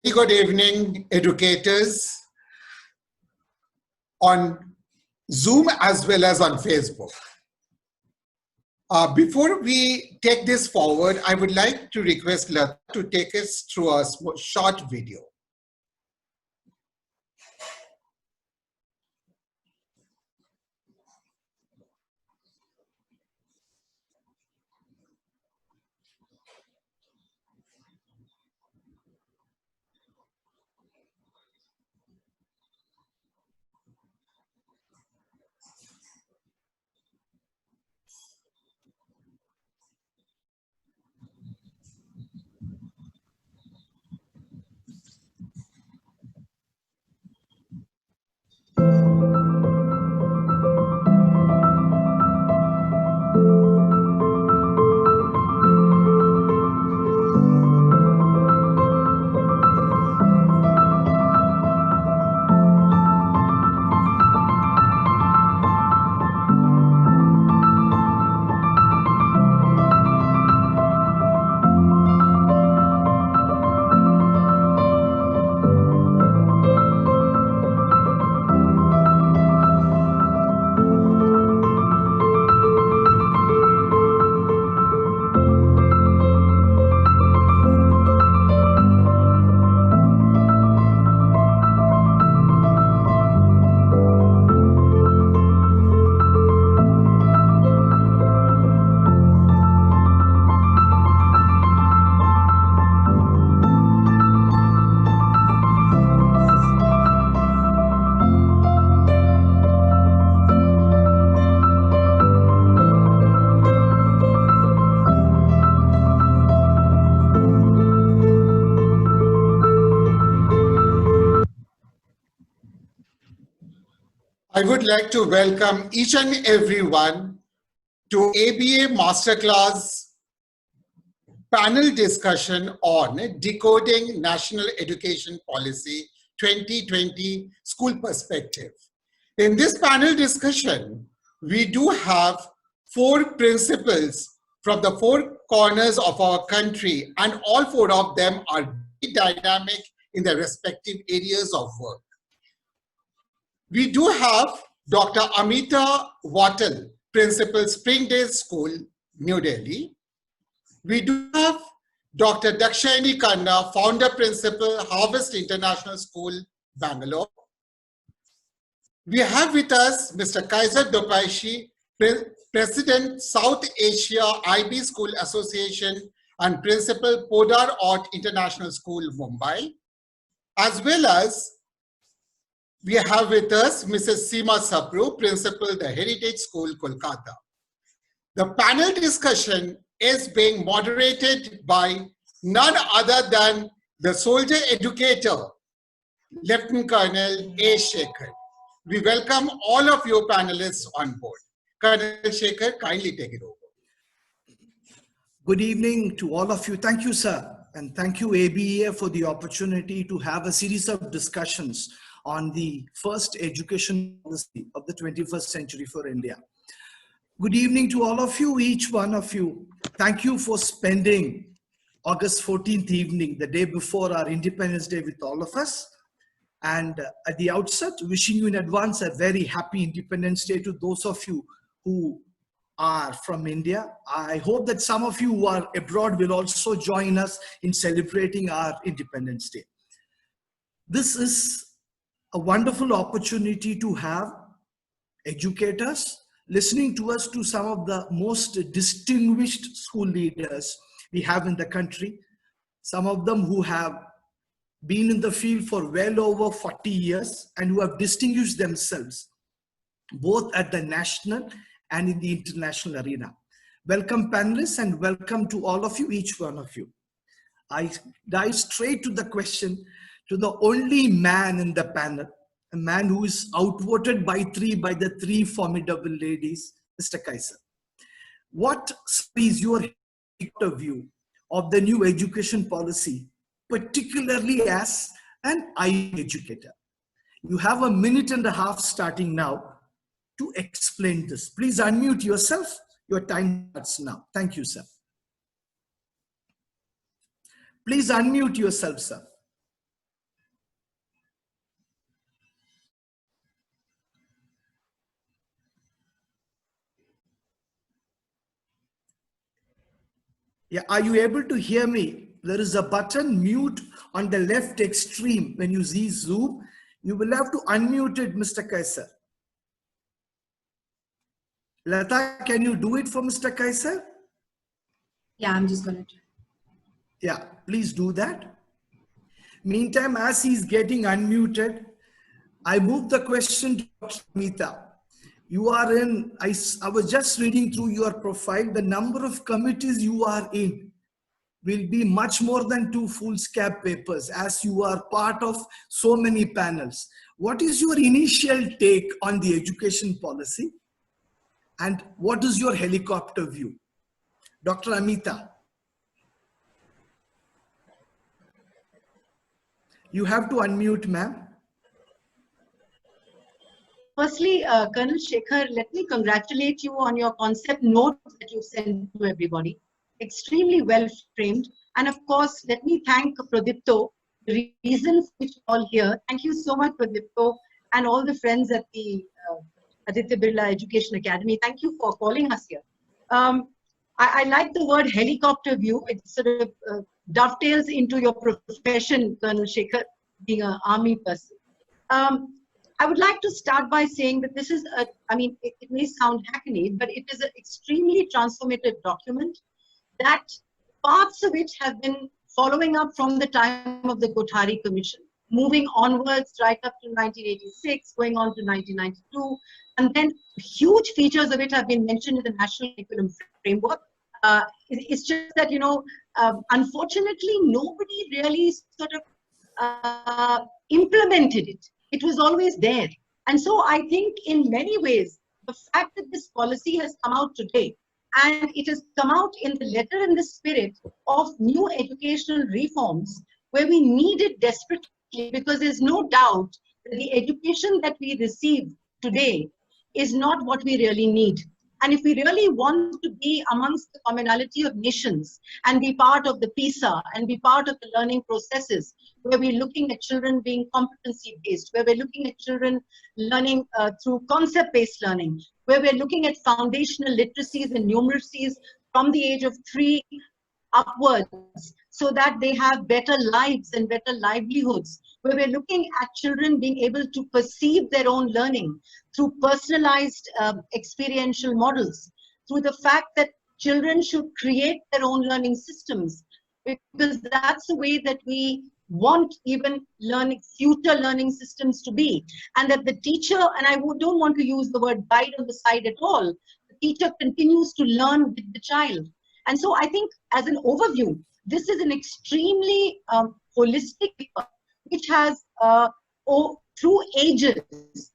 Good evening, educators on Zoom as well as on Facebook. Before we take this forward, I would like to request Lata to take us through a short video. I would like to welcome each and everyone to ABA Masterclass panel discussion on Decoding National Education Policy 2020 School Perspective. In this panel discussion, we do have 4 principals from the 4 corners of our country, and all 4 of them are very dynamic in their respective areas of work. We do have Dr. Amita Wattal, Principal Springdale School, New Delhi. We do have Dr. Dakshayani Khanna, Founder Principal, Harvest International School, Bangalore. We have with us Mr. Kaiser Dopaishi, President, South Asia IB School Association and Principal, Podar Art International School, Mumbai. As well as we have with us Mrs. Seema Sapru, Principal, the Heritage School, Kolkata. The panel discussion is being moderated by none other than the soldier educator, Lieutenant Colonel A. Shekhar. We welcome all of you panelists on board. Colonel Shekhar, kindly take it over. Good evening to all of you. Thank you, sir. And thank you, ABA, for the opportunity to have a series of discussions on the first education policy of the 21st century for India. Good evening to all of you, each one of you. Thank you for spending August 14th evening, the day before our Independence Day, with all of us. And at the outset, wishing you in advance a very happy Independence Day to those of you who are from India. I hope that some of you who are abroad will also join us in celebrating our Independence Day. This is a wonderful opportunity to have educators listening to us, to some of the most distinguished school leaders we have in the country, some of them who have been in the field for well over 40 years and who have distinguished themselves both at the national and in the international arena. Welcome panelists, and welcome to all of you, each one of you. I dive straight to the question, to the only man in the panel, a man who is outvoted by the three formidable ladies, Mr. Kaiser. What is your view of the new education policy, particularly as an IB educator? You have a minute and a half starting now to explain this. Please unmute yourself. Your time starts now. Thank you, sir. Please unmute yourself, sir. Yeah, are you able to hear me? There is a button mute on the left extreme. When you see Zoom, you will have to unmute it, Mr. Kaisar. Lata, can you do it for Mr. Kaisar? Yeah, I'm just going to try. Yeah, please do that. Meantime, as he's getting unmuted, I move the question to Dr. Amita. You are in, I was just reading through your profile, the number of committees you are in will be much more than 2 foolscap papers, as you are part of so many panels. What is your initial take on the education policy? And what is your helicopter view? Dr. Amita. You have to unmute, ma'am. Firstly, Colonel Shekhar, let me congratulate you on your concept note that you sent to everybody. Extremely well framed. And of course, let me thank Pradipto, the reason for which we're all here. Thank you so much, Pradipto, and all the friends at the Aditya Birla Education Academy. Thank you for calling us here. I like the word helicopter view. It sort of dovetails into your profession, Colonel Shekhar, being an army person. I would like to start by saying that this is it may sound hackneyed, but it is an extremely transformative document that parts of it have been following up from the time of the Kothari Commission, moving onwards right up to 1986, going on to 1992, and then huge features of it have been mentioned in the National Curriculum Framework. It's just that, unfortunately, nobody really sort of implemented it. It was always there. And so I think in many ways, the fact that this policy has come out today, and it has come out in the letter and the spirit of new educational reforms, where we need it desperately, because there's no doubt that the education that we receive today is not what we really need. And if we really want to be amongst the commonality of nations and be part of the PISA and be part of the learning processes, where we're looking at children being competency-based, where we're looking at children learning through concept-based learning, where we're looking at foundational literacies and numeracies from the age of 3 upwards, so that they have better lives and better livelihoods, where we're looking at children being able to perceive their own learning through personalized experiential models, through the fact that children should create their own learning systems, because that's the way that we want even future learning systems to be. And that the teacher, and I don't want to use the word guide on the side at all, the teacher continues to learn with the child. And so I think, as an overview, this is an extremely holistic paper, which has, through ages,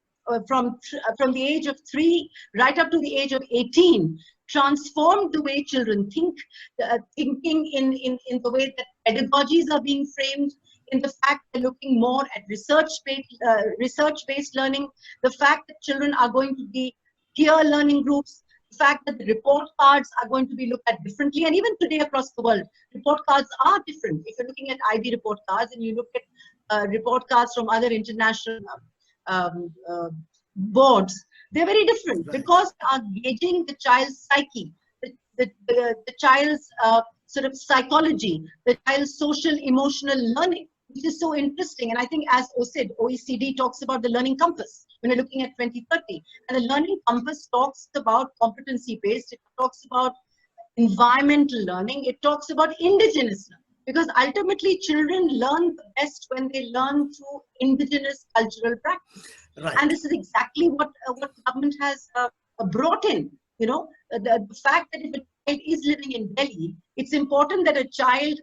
from the age of 3 right up to the age of 18, transformed the way children think, thinking in the way that pedagogies are being framed, in the fact they're looking more at research-based learning, the fact that children are going to be peer learning groups, the fact that the report cards are going to be looked at differently. And even today across the world, report cards are different. If you're looking at IB report cards and you look at report cards from other international boards, they're very different, right, because they are gauging the child's psyche, the child's sort of psychology, the child's social emotional learning, which is so interesting. And I think, as OECD talks about the learning compass when we're looking at 2030, and the learning compass talks about competency-based, it talks about environmental learning, it talks about indigenous learning, because ultimately children learn the best when they learn through indigenous cultural practice. Right. And this is exactly what government has brought in. The fact that if a child is living in Delhi, it's important that a child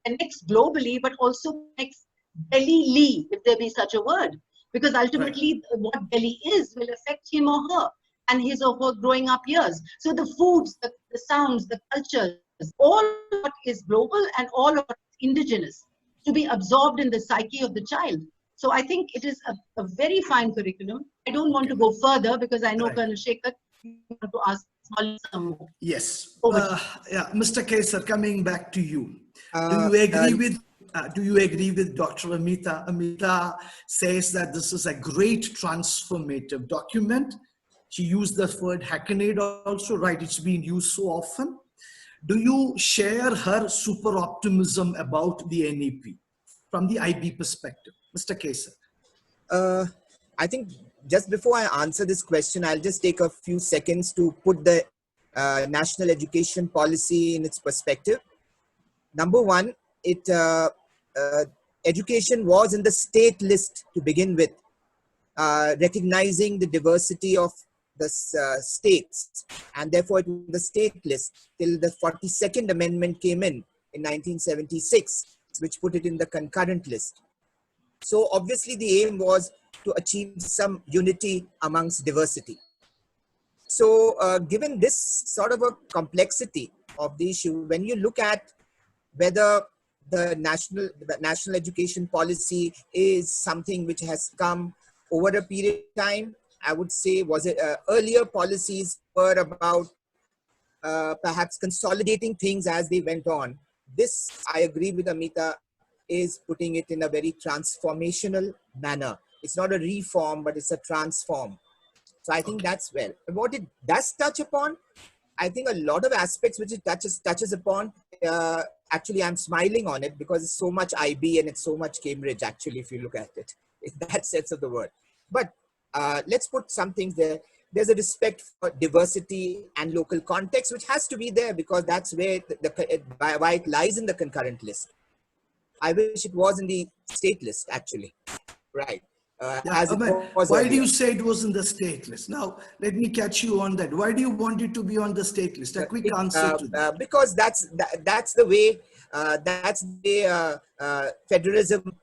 connects globally, but also connects Delhi-ly, if there be such a word, because ultimately, right, what Delhi is will affect him or her and his or her growing up years. So the foods, the sounds, the cultures, all what is global and all of what is indigenous, to be absorbed in the psyche of the child. So I think it is a very fine curriculum. I don't want to go further because I know, right, Colonel Shekhar, you want to ask some more. Yes. Yeah, Mr. Kaisar, coming back to you. Do you agree with Dr. Amita? Amita says that this is a great transformative document. She used the word hackneyed also, right? It's been used so often. Do you share her super optimism about the NEP from the IB perspective? Mr. Kesar. I think just before I answer this question, I'll just take a few seconds to put the national education policy in its perspective. Number one, education was in the state list to begin with, recognizing the diversity of the states, and therefore it was the state list till the 42nd Amendment came in 1976, which put it in the concurrent list. So obviously the aim was to achieve some unity amongst diversity. So given this sort of a complexity of the issue, when you look at whether the national education policy is something which has come over a period of time, I would say earlier policies were about perhaps consolidating things as they went on. This, I agree with Amita, is putting it in a very transformational manner. It's not a reform, but it's a transform. So I think that's well. What it does touch upon, I think a lot of aspects which it touches upon, actually I'm smiling on it because it's so much IB and it's so much Cambridge, actually, if you look at it, in that sense of the word. But let's put some things there. There's a respect for diversity and local context, which has to be there because that's where why it lies in the concurrent list. I wish it was in the state list, actually. Right. Why do you say it was in the state list? Now, let me catch you on that. Why do you want it to be on the state list? A quick answer to that. Because that's the way federalism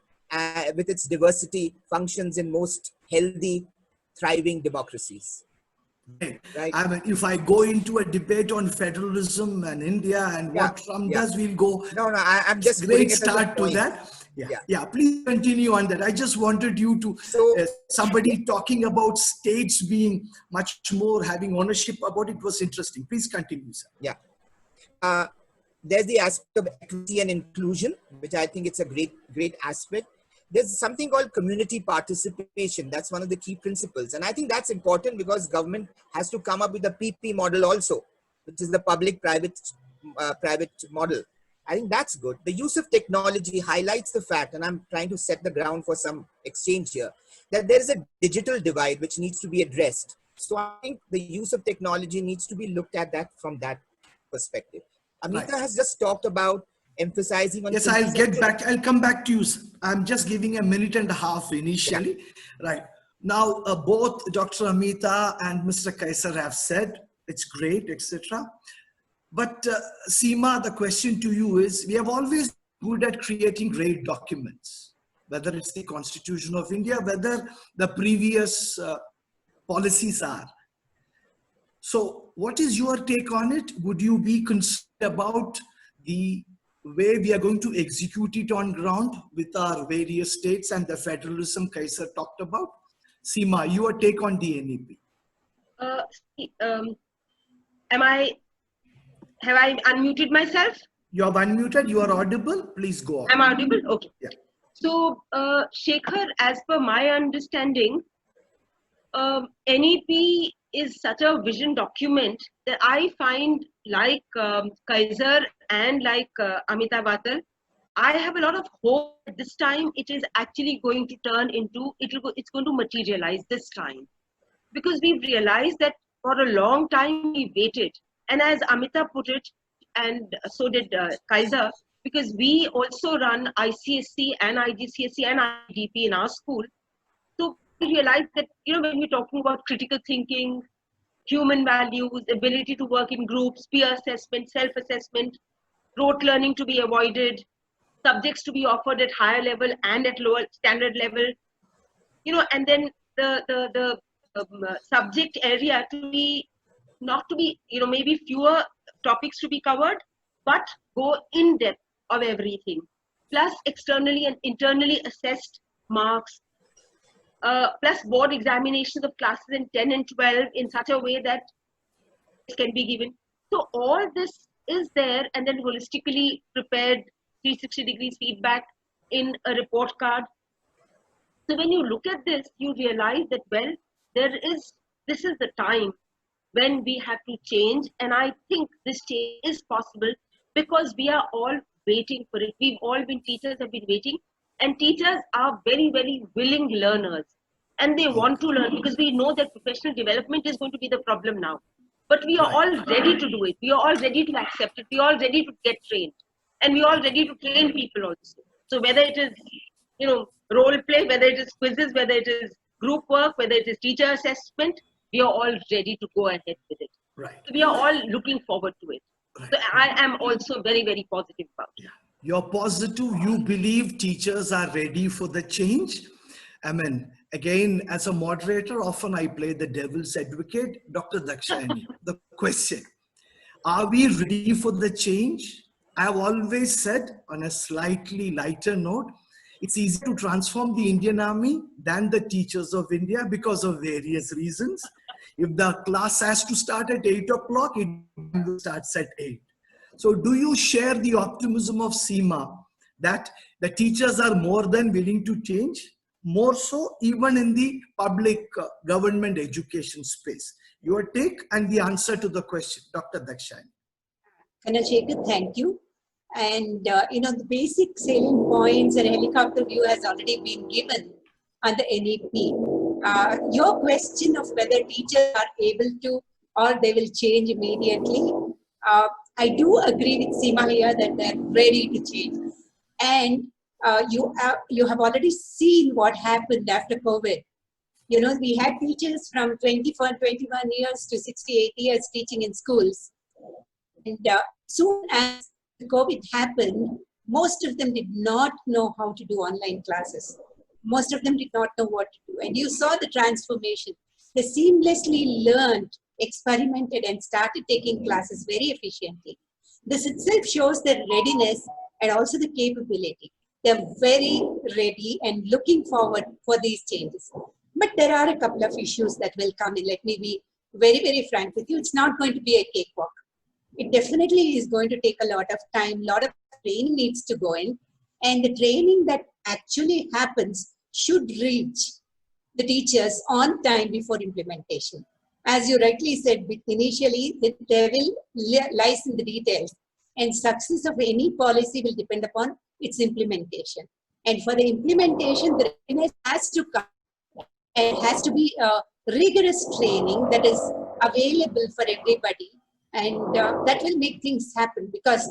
with its diversity functions in most healthy, thriving democracies. Right. I mean, if I go into a debate on federalism and India and what Trump does, we'll go. No, I'm just great start to that. Yeah. Please continue on that. I just wanted you to somebody talking about states being much more having ownership about it was interesting. Please continue, sir. Yeah. There's the aspect of equity and inclusion, which I think it's a great aspect. There's something called community participation. That's one of the key principles. And I think that's important because government has to come up with a PP model also, which is the public-private model. I think that's good. The use of technology highlights the fact, and I'm trying to set the ground for some exchange here, that there is a digital divide which needs to be addressed. So I think the use of technology needs to be looked at that from that perspective. Amita has just talked about emphasizing on. Yes, I'll get back. I'll come back to you. I'm just giving a minute and a half initially. Yeah. Right. Now, both Dr. Amita and Mr. Kesar have said it's great, etc. But Seema, the question to you is, we have always been good at creating great documents, whether it's the Constitution of India, whether the previous policies are. So what is your take on it? Would you be concerned about the way we are going to execute it on ground with our various states and the federalism Kesar talked about? Seema, your take on the NEP. Have I unmuted myself? You have unmuted, you are audible, please go on. I'm audible, okay. Yeah. So, Shekhar, as per my understanding, NEP is such a vision document that I find like Kesar and like Amita Vatal, I have a lot of hope that this time it is actually going to turn into, it's going to materialize this time. Because we've realized that for a long time we waited. And as Amita put it, and so did Kesar, because we also run ICSC and IGCSE and IDP in our school. So we realized that, when we're talking about critical thinking, human values, ability to work in groups, peer assessment, self-assessment, rote learning to be avoided, subjects to be offered at higher level and at lower standard level, and then the subject area to be, not to be, maybe fewer topics to be covered, but go in depth of everything, plus externally and internally assessed marks, plus board examinations of classes in 10 and 12 in such a way that it can be given. So all this is there, and then holistically prepared 360 degrees feedback in a report card. So when you look at this, you realize that, well, this is the time when we have to change. And I think this change is possible because we are all waiting for it. We've all been, teachers have been waiting, and teachers are very, very willing learners. And they want to learn because we know that professional development is going to be the problem now. But we are all ready to do it. We are all ready to accept it. We are all ready to get trained. And we are all ready to train people also. So whether it is, role play, whether it is quizzes, whether it is group work, whether it is teacher assessment, we are all ready to go ahead with it. Right. So we are all looking forward to it. Right. So I am also very, very positive about it. You're positive, you believe teachers are ready for the change. I mean, again, as a moderator, often I play the devil's advocate. Dr. Dakshayani, the question, are we ready for the change? I've always said, on a slightly lighter note, it's easier to transform the Indian Army than the teachers of India because of various reasons. If the class has to start at 8 o'clock, it starts at 8. So do you share the optimism of Seema that the teachers are more than willing to change? More so even in the public government education space. Your take and the answer to the question, Dr. Dakshayani. Colonel Shekhar, thank you. And the basic salient points and helicopter view has already been given on the NEP. Your question of whether teachers are able to or they will change immediately, I do agree with Seema here that they're ready to change. And you have already seen what happened after COVID. We had teachers from 21 years to 68 years teaching in schools. And soon as COVID happened, most of them did not know how to do online classes. Most of them did not know what to do. And you saw the transformation. They seamlessly learned, experimented, and started taking classes very efficiently. This itself shows their readiness and also the capability. They're very ready and looking forward for these changes. But there are a couple of issues that will come in. Let me be very, very frank with you. It's not going to be a cakewalk. It definitely is going to take a lot of time, a lot of training needs to go in. And the training that actually happens should reach the teachers on time before implementation. As you rightly said, initially, the devil lies in the details. And success of any policy will depend upon its implementation. And for the implementation, the readiness has to come. And it has to be a rigorous training that is available for everybody. And that will make things happen, because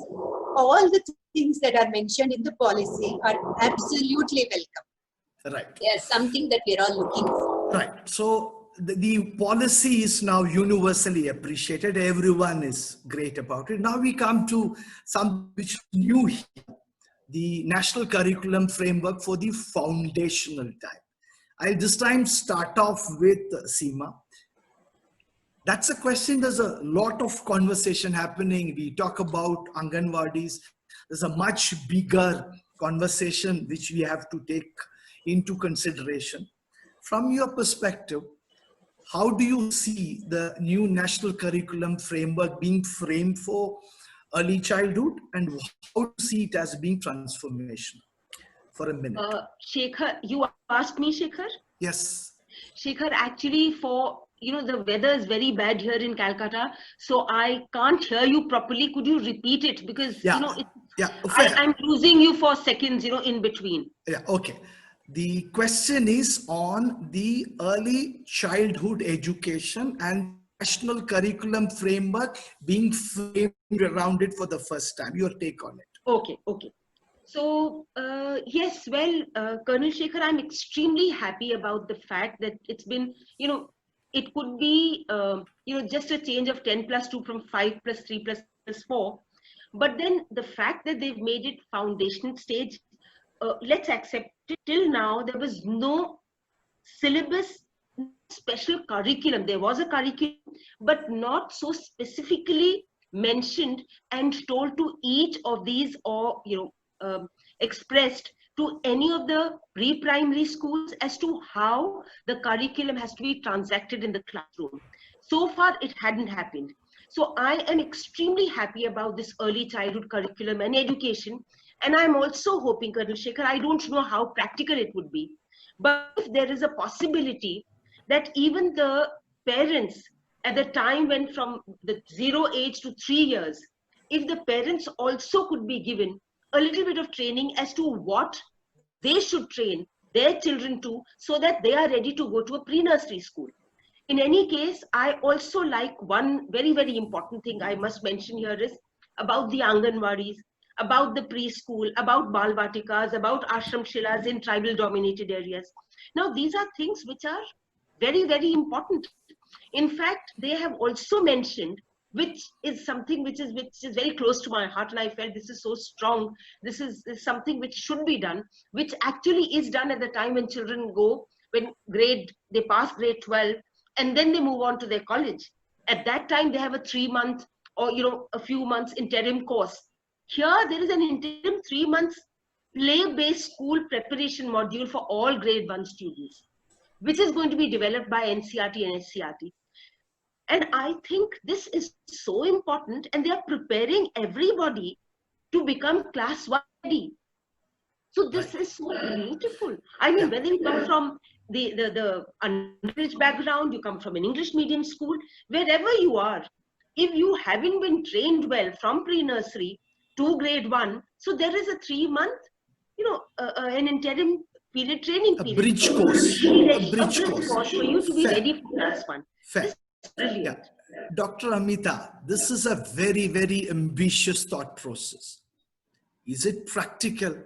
all the things that are mentioned in the policy are absolutely welcome. Right. They are something that we are all looking for. Right. So the policy is now universally appreciated. Everyone is great about it. Now we come to something which is new here, the National Curriculum Framework for the foundational type. I'll this time start off with Seema. That's a question. There's a lot of conversation happening. We talk about Anganwadis. There's a much bigger conversation which we have to take into consideration. From your perspective, how do you see the new National Curriculum Framework being framed for early childhood, and how do you see it as being transformational? For a minute. Shekhar, you asked me, Shekhar? Yes. Shekhar, actually the weather is very bad here in Calcutta, so I can't hear you properly. Could you repeat it? Because, I'm losing you for seconds, in between. Yeah, okay. The question is on the early childhood education and National Curriculum Framework being framed around it for the first time. Your take on it. Okay. So, yes, well, Colonel Shekhar, I'm extremely happy about the fact that it's been, it could be, just a change of 10 plus 2 from 5 plus 3 plus 4. But then the fact that they've made it foundational stage, let's accept it. Till now, there was no syllabus, special curriculum. There was a curriculum, but not so specifically mentioned and told to each of these, or, expressed to any of the pre-primary schools as to how the curriculum has to be transacted in the classroom. So far, it hadn't happened. So I am extremely happy about this early childhood curriculum and education. And I'm also hoping, Colonel Shekhar, I don't know how practical it would be, but if there is a possibility that even the parents at the time when from the 0 age to 3 years, if the parents also could be given a little bit of training as to what they should train their children to, so that they are ready to go to a pre-nursery school. In any case, I also like one very, very important thing I must mention here is about the Anganwadis, about the preschool, about Balvatikas, about Ashram Shilas in tribal dominated areas. Now, these are things which are very, very important. In fact, they have also mentioned, which is something which is very close to my heart, and I felt this is so strong. This is something which should be done, which actually is done at the time when children go, when they pass grade 12, and then they move on to their college. At that time, they have a 3-month or a few months interim course. Here, there is an interim 3 months play-based school preparation module for all grade 1 students, which is going to be developed by NCERT and SCERT. And I think this is so important, and they are preparing everybody to become class 1 ready. So this is so beautiful. I mean, whether you come from the underprivileged background, you come from an English medium school, wherever you are, if you haven't been trained well from pre-nursery to grade 1, so there is a 3-month, an interim period, training period. A bridge course. A bridge course for you to be ready for class 1. Fair. Yeah. Dr. Amita, this is a very, very ambitious thought process. Is it practical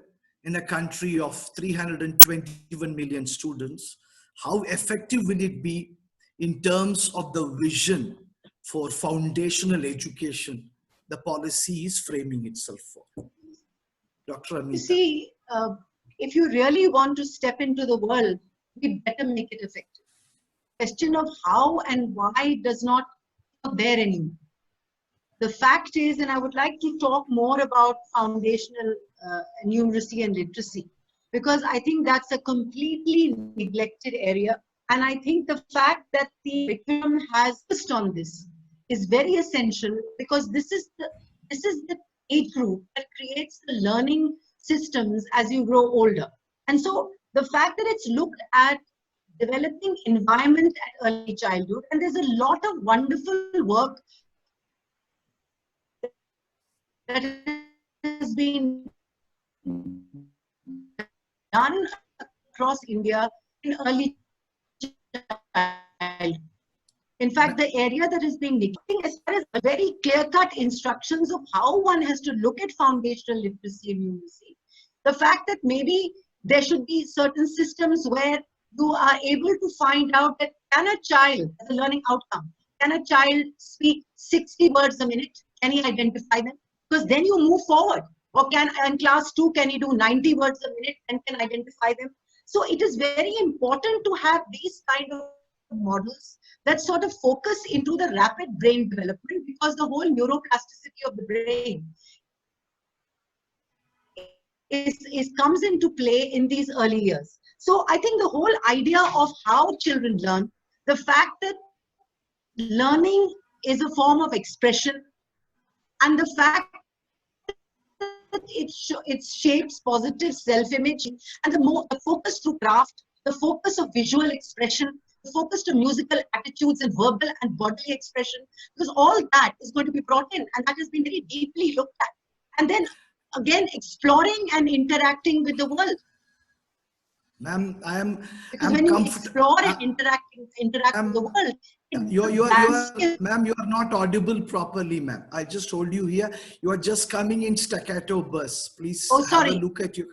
in a country of 321 million students? How effective will it be in terms of the vision for foundational education the policy is framing itself for? Dr. Amita. You see, if you really want to step into the world, we better make it effective. Question of how and why does not there anymore. The fact is, and I would like to talk more about foundational numeracy and literacy, because I think that's a completely neglected area. And I think the fact that the curriculum has focused on this is very essential, because this is the age group that creates the learning systems as you grow older. And so the fact that it's looked at developing environment at early childhood, and there's a lot of wonderful work that has been done across India in early childhood. In fact, the area that is being neglected as far as very clear-cut instructions of how one has to look at foundational literacy and numeracy. The fact that maybe there should be certain systems where you are able to find out that can a child, as a learning outcome, can a child speak 60 words a minute? Can he identify them? Because then you move forward. Or can, in class 2, can he do 90 words a minute and can identify them? So it is very important to have these kind of models that sort of focus into the rapid brain development, because the whole neuroplasticity of the brain comes into play in these early years. So I think the whole idea of how children learn, the fact that learning is a form of expression, and the fact that it shapes positive self-image, and the focus to craft, the focus of visual expression, the focus to musical attitudes and verbal and bodily expression, because all that is going to be brought in, and that has been very deeply looked at. And then again, exploring and interacting with the world. Ma'am, I'm when you explore and interact with the world. Ma'am, you are not audible properly, ma'am. I just told you here, you are just coming in staccato bursts. Please have a look at your,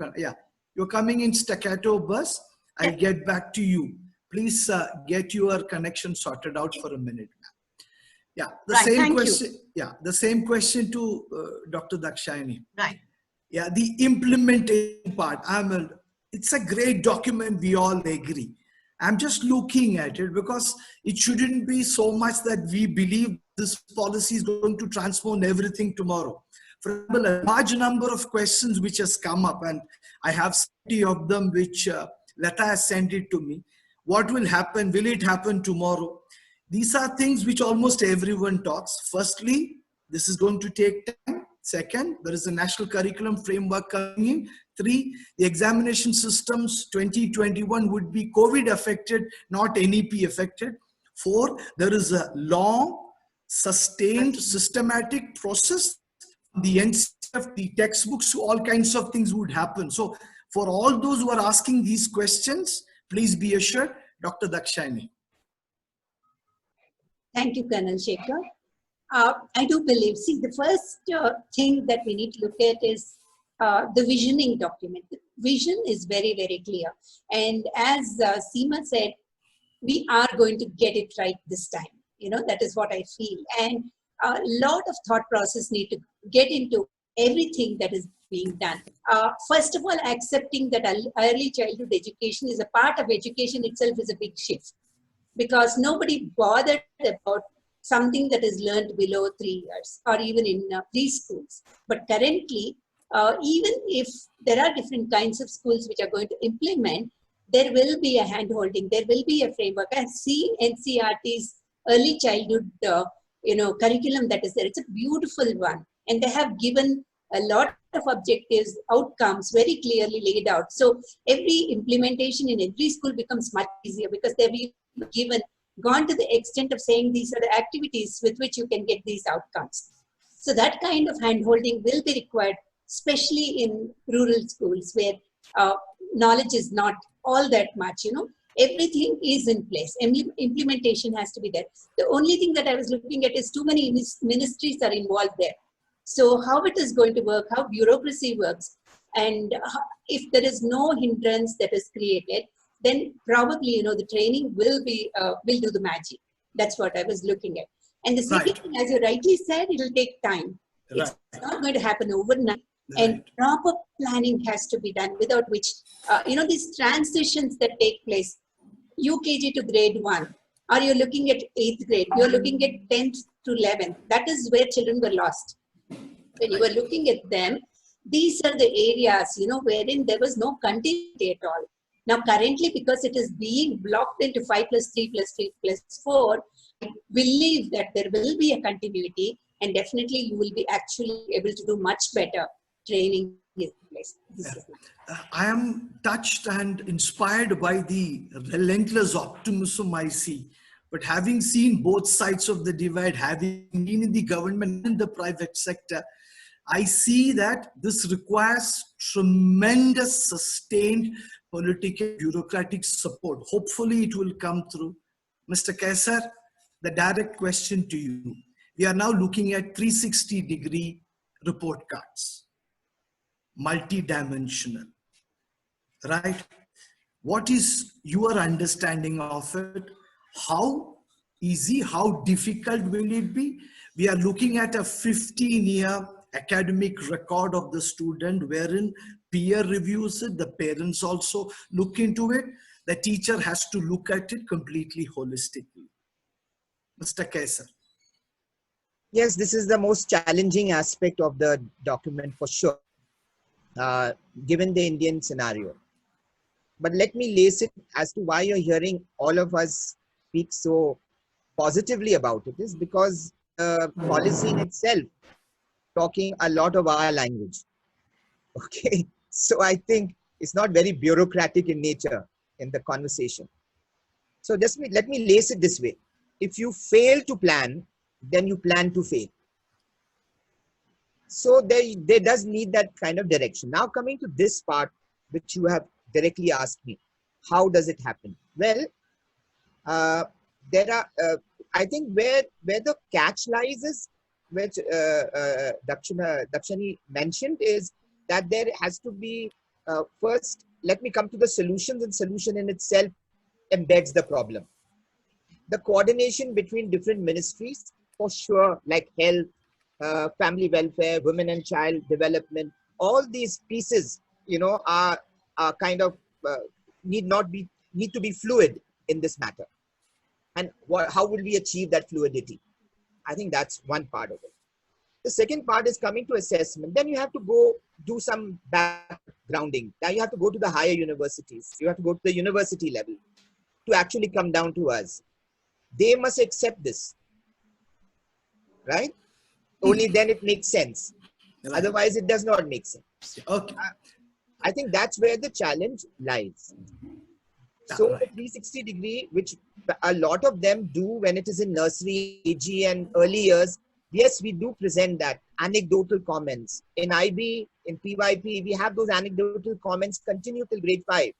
you're coming in staccato bursts. I'll get back to you. Please get your connection sorted out for a minute, ma'am. Yeah, same question. Yeah, the same question to Dr. Dakshayani. Right. Yeah, the implementation part. It's a great document, we all agree. I'm just looking at it because it shouldn't be so much that we believe this policy is going to transform everything tomorrow. For example, a large number of questions which has come up, and I have 70 of them which Lata has sent it to me. What will happen? Will it happen tomorrow? These are things which almost everyone talks. Firstly, this is going to take time. Second, there is a national curriculum framework coming in. 3, the examination systems 2021 would be COVID affected, not NEP affected. 4, there is a long, sustained, systematic process. The NCF, the textbooks, all kinds of things would happen. So for all those who are asking these questions, please be assured, Dr. Dakshayani. Thank you, Colonel Shekhar. I do believe, see, the first thing that we need to look at is the visioning document. The vision is very, very clear. And as Seema said, we are going to get it right this time. You know, that is what I feel. And a lot of thought process need to get into everything that is being done. First of all, accepting that early childhood education is a part of education itself is a big shift, because nobody bothered about something that is learned below 3 years or even in preschools. But currently, even if there are different kinds of schools which are going to implement, there will be a hand-holding, there will be a framework. I've seen NCERT's early childhood curriculum that is there. It's a beautiful one. And they have given a lot of objectives, outcomes very clearly laid out. So every implementation in every school becomes much easier because they've gone to the extent of saying these are the activities with which you can get these outcomes. So that kind of hand-holding will be required, especially in rural schools where knowledge is not all that much, everything is in place. Implementation has to be there. The only thing that I was looking at is too many ministries are involved there. So how it is going to work, how bureaucracy works, and if there is no hindrance that is created, then probably, the training will do the magic. That's what I was looking at. And the second thing, as you rightly said, it will take time. Right. It's not going to happen overnight. Right. And proper planning has to be done, without which, these transitions that take place, UKG to grade 1, or you're looking at 8th grade, you're looking at 10th to 11th. That is where children were lost. When you were looking at them, these are the areas, wherein there was no continuity at all. Now, currently, because it is being blocked into 5 plus 3 plus 3 plus 4, I believe that there will be a continuity, and definitely you will be actually able to do much better training in place. I am touched and inspired by the relentless optimism I see. But having seen both sides of the divide, having been in the government and the private sector, I see that this requires tremendous sustained political bureaucratic support. Hopefully it will come through. Mr. Kaisar, the direct question to you. We are now looking at 360-degree report cards, multi-dimensional, right? What is your understanding of it? How easy, how difficult will it be? We are looking at a 15-year academic record of the student wherein peer reviews it, the parents also look into it, the teacher has to look at it completely holistically. Mr. Kaisar. Yes, this is the most challenging aspect of the document for sure, given the Indian scenario. But let me lace it as to why you're hearing all of us speak so positively about it is because policy in itself talking a lot of our language. Okay, so I think it's not very bureaucratic in nature in the conversation. So let me lace it this way. If you fail to plan, then you plan to fail. So there does need that kind of direction. Now coming to this part, which you have directly asked me, how does it happen? Well, there are, I think where the catch lies is, which Dakshani mentioned, is that there has to be, first, let me come to the solutions, and solution in itself embeds the problem. The coordination between different ministries, for sure, like health, family welfare, women and child development, all these pieces, are kind of need to be fluid in this matter. And how will we achieve that fluidity? I think that's one part of it. The second part is coming to assessment. Then you have to go do some backgrounding. Now you have to go to the higher universities. You have to go to the university level to actually come down to us. They must accept this, right? Only then it makes sense. Right. Otherwise, it does not make sense. Okay. I think that's where the challenge lies. So, right. 360 degree, which a lot of them do when it is in nursery, AG and early years. Yes, we do present that anecdotal comments. In IB, in PYP, we have those anecdotal comments continue till grade 5,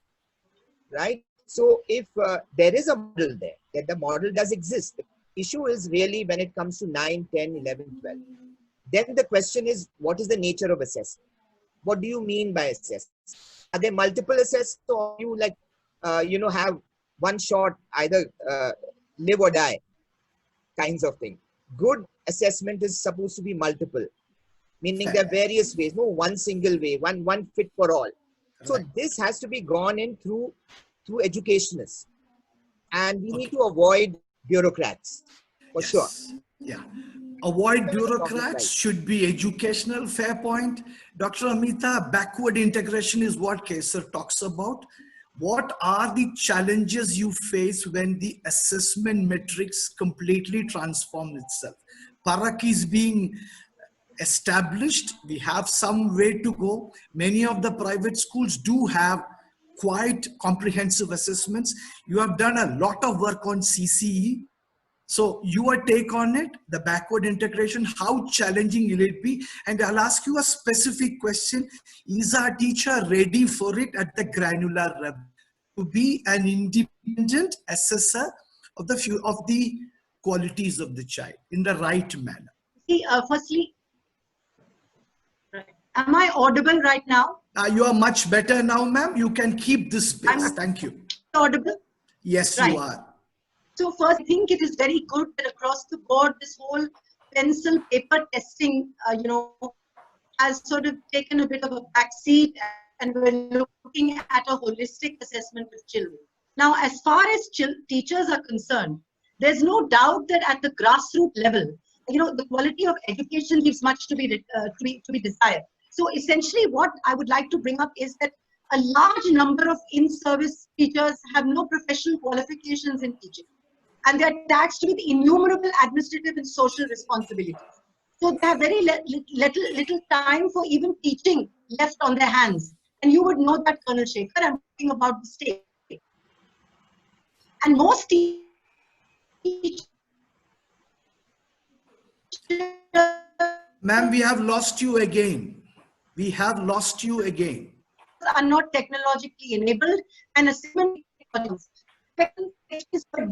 right? So if there is a model there, that the model does exist, the issue is really when it comes to 9, 10, 11, 12. Then the question is, what is the nature of assessment? What do you mean by assessment? Are there multiple assessments, or you like, have one shot, either live or die kinds of thing? Good assessment is supposed to be multiple, meaning there are various ways, no one single way, one fit for all. So Right. this has to be gone in through educationists, and we need to avoid bureaucrats for sure. Yes. Yeah. Avoid Right. bureaucrats, should be educational, fair point. Dr. Amita, backward integration is what Kesar talks about. What are the challenges you face when the assessment metrics completely transform itself? Parak is being established. We have some way to go. Many of the private schools do have quite comprehensive assessments. You have done a lot of work on CCE. So your take on it, the backward integration, how challenging will it be? And I'll ask you a specific question. Is our teacher ready for it at the granular level to be an independent assessor of the qualities of the child in the right manner? See, firstly, am I audible right now? You are much better now, ma'am. You can keep this space. Thank you. Audible? Yes, Right. you are. So first, I think it is very good that across the board, this whole pencil paper testing, has sort of taken a bit of a backseat, and we're looking at a holistic assessment with children. Now, as far as teachers are concerned, there's no doubt that at the grassroots level, the quality of education leaves much to be desired. So essentially, what I would like to bring up is that a large number of in-service teachers have no professional qualifications in teaching, and they're taxed with innumerable administrative and social responsibilities. So they have very little time for even teaching left on their hands. And you would know that, Colonel Shekhar, I'm talking about the state. And most teachers Ma'am, we have lost you again. We have lost you again. are not technologically enabled, and assessment models. But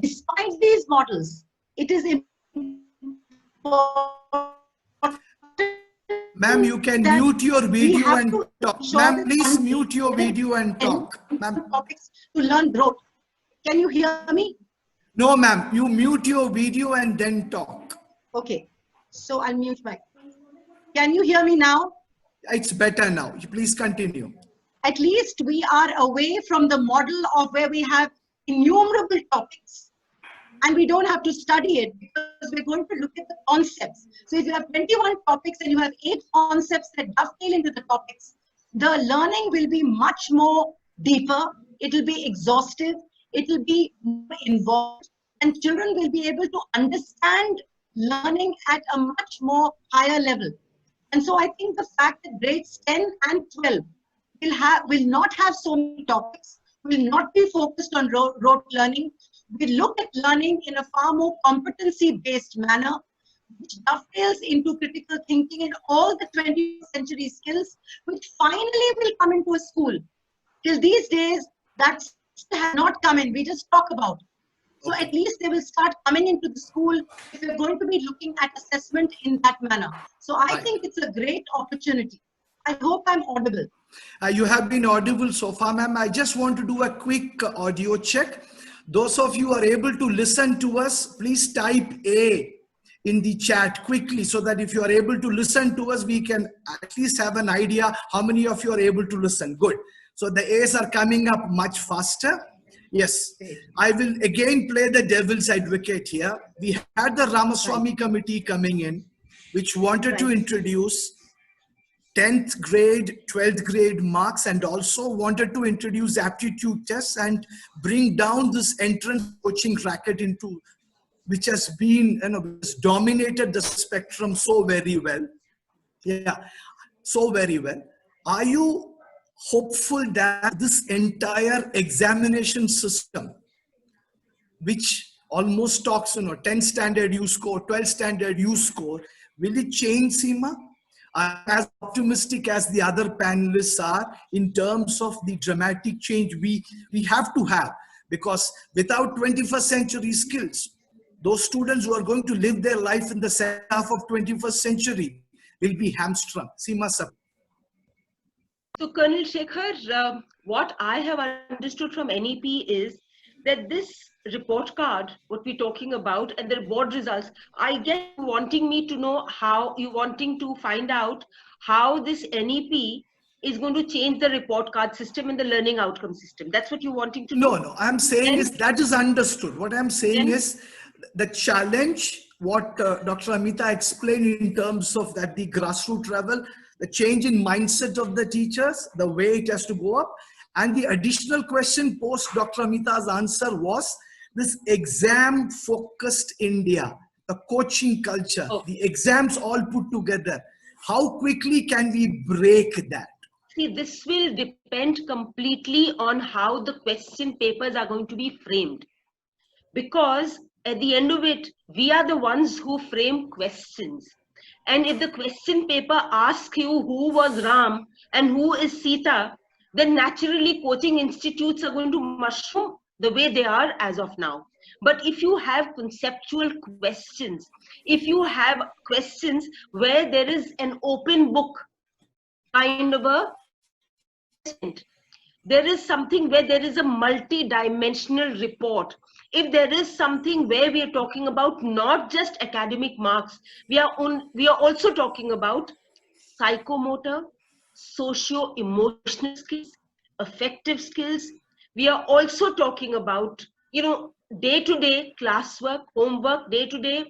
despite these models, it is important. Ma'am, you can that mute your we video have and to talk. ensure Ma'am, that please on mute your video and talk. Ma'am. topics to learn growth. Can you hear me? No, ma'am, you mute your video and then talk. Okay, so I'll mute my. Can you hear me now? It's better now. Please continue. At least we are away from the model of where we have innumerable topics and we don't have to study it, because we're going to look at the concepts. So if you have 21 topics and you have 8 concepts that dovetail into the topics, the learning will be much more deeper, it will be exhaustive, it will be more involved, and children will be able to understand learning at a much more higher level. And so I think the fact that grades 10 and 12 will not have so many topics, will not be focused on rote learning. We look at learning in a far more competency-based manner, which dovetails into critical thinking and all the 20th century skills, which finally will come into a school. Till these days, that has not come in. We just talk about it. So at least they will start coming into the school if we're going to be looking at assessment in that manner. So I think it's a great opportunity. I hope I'm audible. You have been audible so far, ma'am. I just want to do a quick audio check. Those of you who are able to listen to us, please type A in the chat quickly, so that if you are able to listen to us, we can at least have an idea how many of you are able to listen. Good. So the A's are coming up much faster. Yes, I will again play the devil's advocate here. We had the Ramaswamy committee coming in, which wanted to introduce 10th grade, 12th grade marks, and also wanted to introduce aptitude tests and bring down this entrance coaching racket into, which has been, dominated the spectrum so very well. Yeah, so very well. Are you hopeful that this entire examination system, which almost talks, 10 standard you score, 12 standard you score. Will it change, Seema? I'm as optimistic as the other panelists are in terms of the dramatic change we have to have, because without 21st century skills, those students who are going to live their life in the second half of 21st century will be hamstrung. Seema sir. So, Colonel Shekhar, what I have understood from NEP is that this report card, what we're talking about, and the board results, I guess wanting me to know how, you wanting to find out how this NEP is going to change the report card system and the learning outcome system. That's what you're wanting to know? No, I'm saying Then- is that is understood. What I'm saying Then- is the challenge, what Dr. Amita explained in terms of that the grassroots level, the change in mindset of the teachers, the way it has to go up. And the additional question post Dr. Amita's answer was this exam focused India, the coaching culture, Oh. the exams all put together. How quickly can we break that? See, this will depend completely on how the question papers are going to be framed. Because at the end of it, we are the ones who frame questions. And if the question paper asks you who was Ram and who is Sita, then naturally coaching institutes are going to mushroom the way they are as of now. But if you have conceptual questions, if you have questions where there is an open book kind of a assessment, there is something where there is a multi-dimensional report. If there is something where we are talking about not just academic marks, we are also talking about psychomotor, socio-emotional skills, affective skills. We are also talking about, day-to-day classwork, homework, day-to-day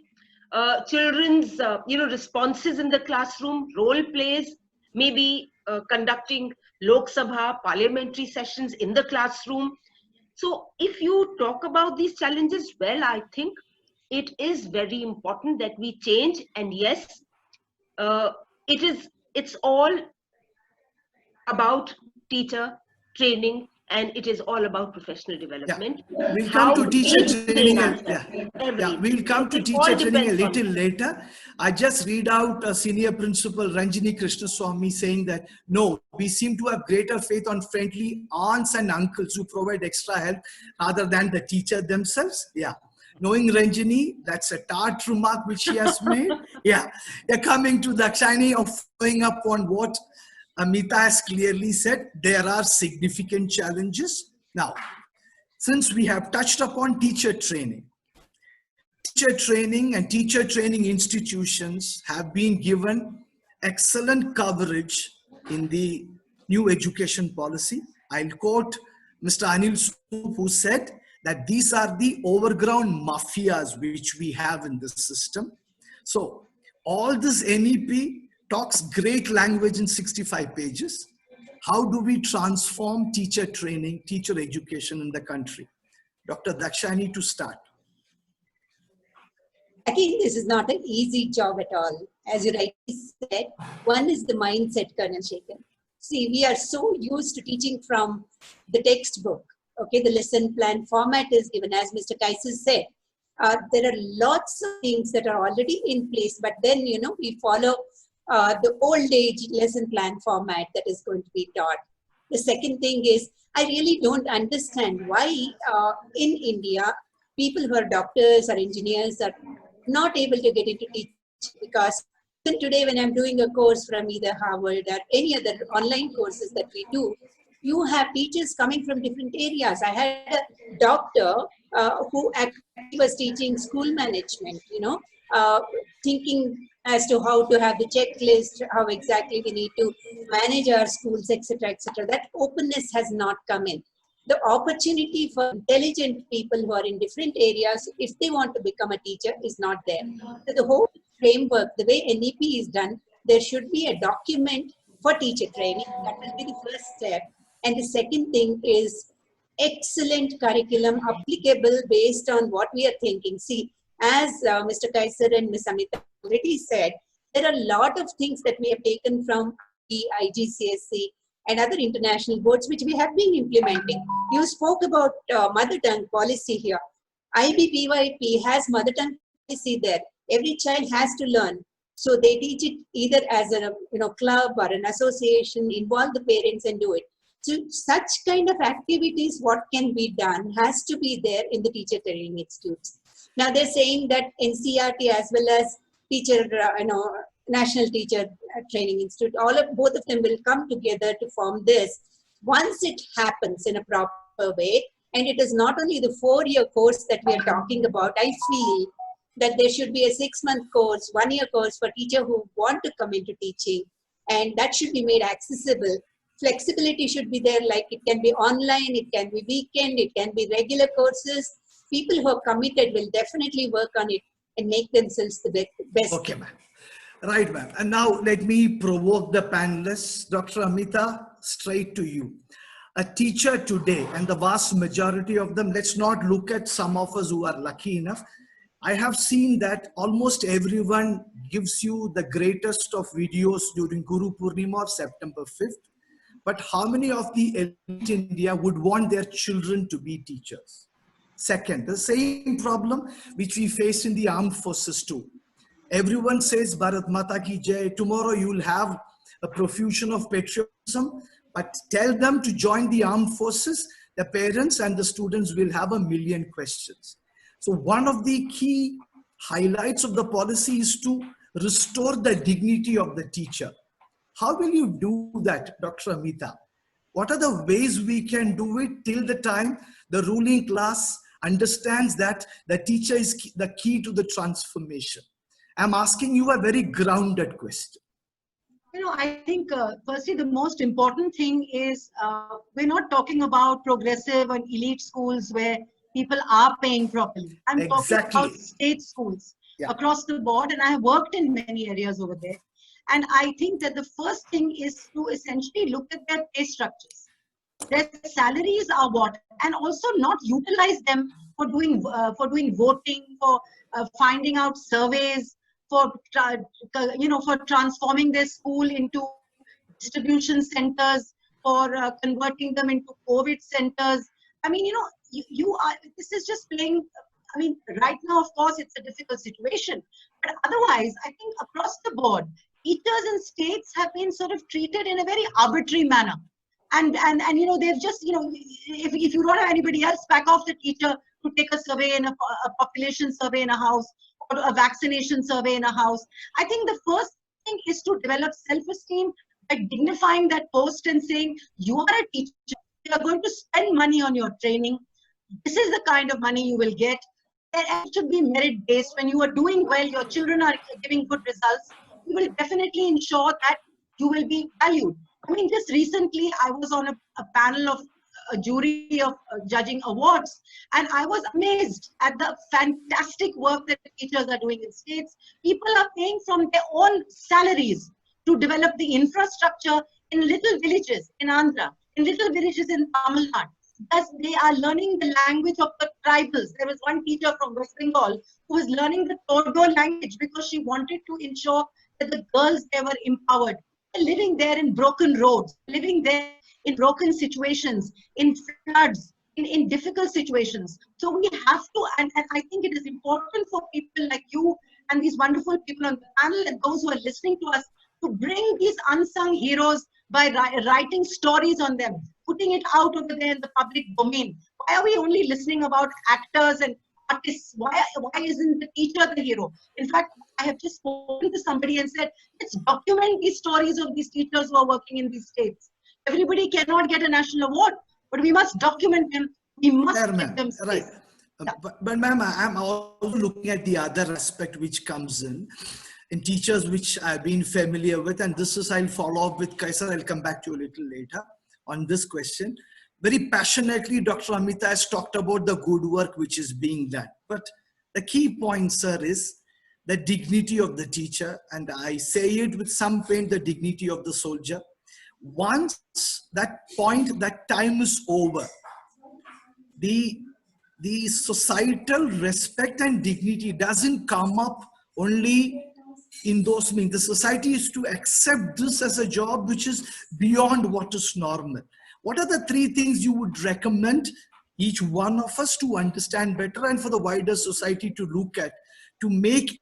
children's, responses in the classroom, role plays, maybe conducting Lok Sabha parliamentary sessions in the classroom. So if you talk about these challenges, well, I think it is very important that we change. And yes, it's all about teacher training, and it is all about professional development. We'll How come to teacher we training. train ourselves, We'll come to It all teacher training a depends on little later. I just read out a senior principal Ranjini Krishnaswamy saying that no, we seem to have greater faith on friendly aunts and uncles who provide extra help rather than the teacher themselves. Yeah. Knowing Ranjini, that's a tart remark which she has made. Yeah. They're coming to Dakshani of following up on what Amita has clearly said. There are significant challenges. Now, since we have touched upon teacher training and teacher training institutions have been given excellent coverage in the new education policy. I'll quote Mr. Anil Swarup, who said that these are the overground mafias which we have in this system. So all this NEP talks great language in 65 pages. How do we transform teacher training, teacher education in the country? Dr. Dakshani, to start. Again, this is not an easy job at all. As you rightly said, one is the mindset, Colonel Shekhar. See, we are so used to teaching from the textbook. Okay, the lesson plan format is given, as Mr. Kaiser said. There are lots of things that are already in place, but then, we follow the old age lesson plan format that is going to be taught. The second thing is, I really don't understand why in India, people who are doctors or engineers are not able to get into teaching, because even today when I'm doing a course from either Harvard or any other online courses that we do, you have teachers coming from different areas. I had a doctor who actually was teaching school management, thinking as to how to have the checklist, how exactly we need to manage our schools, etc., etc. That openness has not come in. The opportunity for intelligent people who are in different areas, if they want to become a teacher, is not there. So the whole framework, the way NEP is done, there should be a document for teacher training. That will be the first step. And the second thing is excellent curriculum applicable based on what we are thinking. See, as Mr. Kaiser and Ms. Amita already said, there are a lot of things that we have taken from the IGCSE and other international boards which we have been implementing. You spoke about mother tongue policy here. IBPYP has mother tongue policy there. Every child has to learn. So they teach it either as a club or an association, involve the parents and do it. So such kind of activities, what can be done has to be there in the teacher training institutes. Now they're saying that NCERT as well as National Teacher Training Institute, both of them will come together to form this. Once it happens in a proper way, and it is not only the 4-year course that we are talking about, I feel that there should be a 6-month course, 1-year course for teachers who want to come into teaching, and that should be made accessible. Flexibility should be there, like it can be online, it can be weekend, it can be regular courses. People who are committed will definitely work on it and make themselves the best. Okay, ma'am. Right, ma'am. And now let me provoke the panelists. Dr. Amita, straight to you. A teacher today, and the vast majority of them, let's not look at some of us who are lucky enough. I have seen that almost everyone gives you the greatest of videos during Guru Purnima of September 5th. But how many of the elite in India would want their children to be teachers? Second, the same problem which we face in the armed forces too. Everyone says Bharat Mata Ki Jai. Tomorrow you will have a profusion of patriotism, but tell them to join the armed forces, the parents and the students will have a million questions. So one of the key highlights of the policy is to restore the dignity of the teacher. How will you do that, Dr. Amita? What are the ways we can do it till the time the ruling class understands that the teacher is the key to the transformation? I'm asking you a very grounded question. I think firstly, the most important thing is we're not talking about progressive and elite schools where people are paying properly. I'm talking about state schools across the board, and I have worked in many areas over there. And I think that the first thing is to essentially look at their pay structures. Their salaries are what, and also not utilize them for doing voting, for finding out surveys, for transforming their school into distribution centers, for converting them into COVID centers. I mean, this is just playing. I mean, right now, of course, it's a difficult situation, but otherwise, I think across the board, teachers in states have been sort of treated in a very arbitrary manner. And they've just, if you don't have anybody else, back off the teacher to take a survey in a population survey in a house, or a vaccination survey in a house. I think the first thing is to develop self-esteem by dignifying that post and saying, you are a teacher, you are going to spend money on your training. This is the kind of money you will get. And it should be merit-based. When you are doing well, your children are giving good results, you will definitely ensure that you will be valued. I mean, just recently, I was on a panel of a jury of judging awards, and I was amazed at the fantastic work that the teachers are doing in states. People are paying from their own salaries to develop the infrastructure in little villages in Andhra, in little villages in Tamil Nadu. Thus, they are learning the language of the tribals. There was one teacher from West Bengal who was learning the Togo language because she wanted to ensure that the girls there were empowered. They're living there in broken roads, living there in broken situations, in floods, in difficult situations. So we have to, and I think it is important for people like you and these wonderful people on the panel and those who are listening to us to bring these unsung heroes by writing stories on them, putting it out over there in the public domain. Why are we only listening about actors and artists? Why isn't the teacher the hero? In fact, I have just spoken to somebody and said, let's document these stories of these teachers who are working in these states. Everybody cannot get a national award, but we must document them. We must give them space. Right. But ma'am, I'm also looking at the other aspect which comes in teachers which I've been familiar with, and this is, I'll follow up with Kaiser. I'll come back to you a little later on this question. Very passionately, Dr. Amita has talked about the good work which is being done. But the key point, sir, is the dignity of the teacher, and I say it with some pain, the dignity of the soldier. Once that point, that time is over, the societal respect and dignity doesn't come up only in those means. The society is to accept this as a job which is beyond what is normal. What are the 3 things you would recommend each one of us to understand better and for the wider society to look at, to make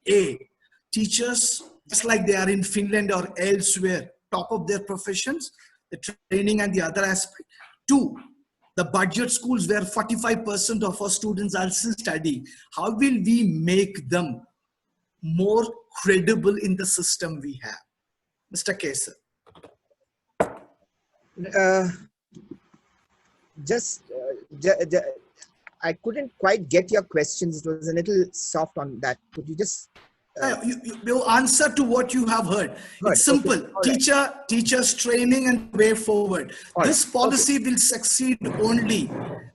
teachers, just like they are in Finland or elsewhere, top of their professions, the training and the other aspect. Two, the budget schools where 45% of our students are still studying. How will we make them more credible in the system we have? Mr. Kesar. I couldn't quite get your questions. It was a little soft on that. Could you just... Your answer to what you have heard. It's simple. Okay. Teachers training and way forward. This policy will succeed only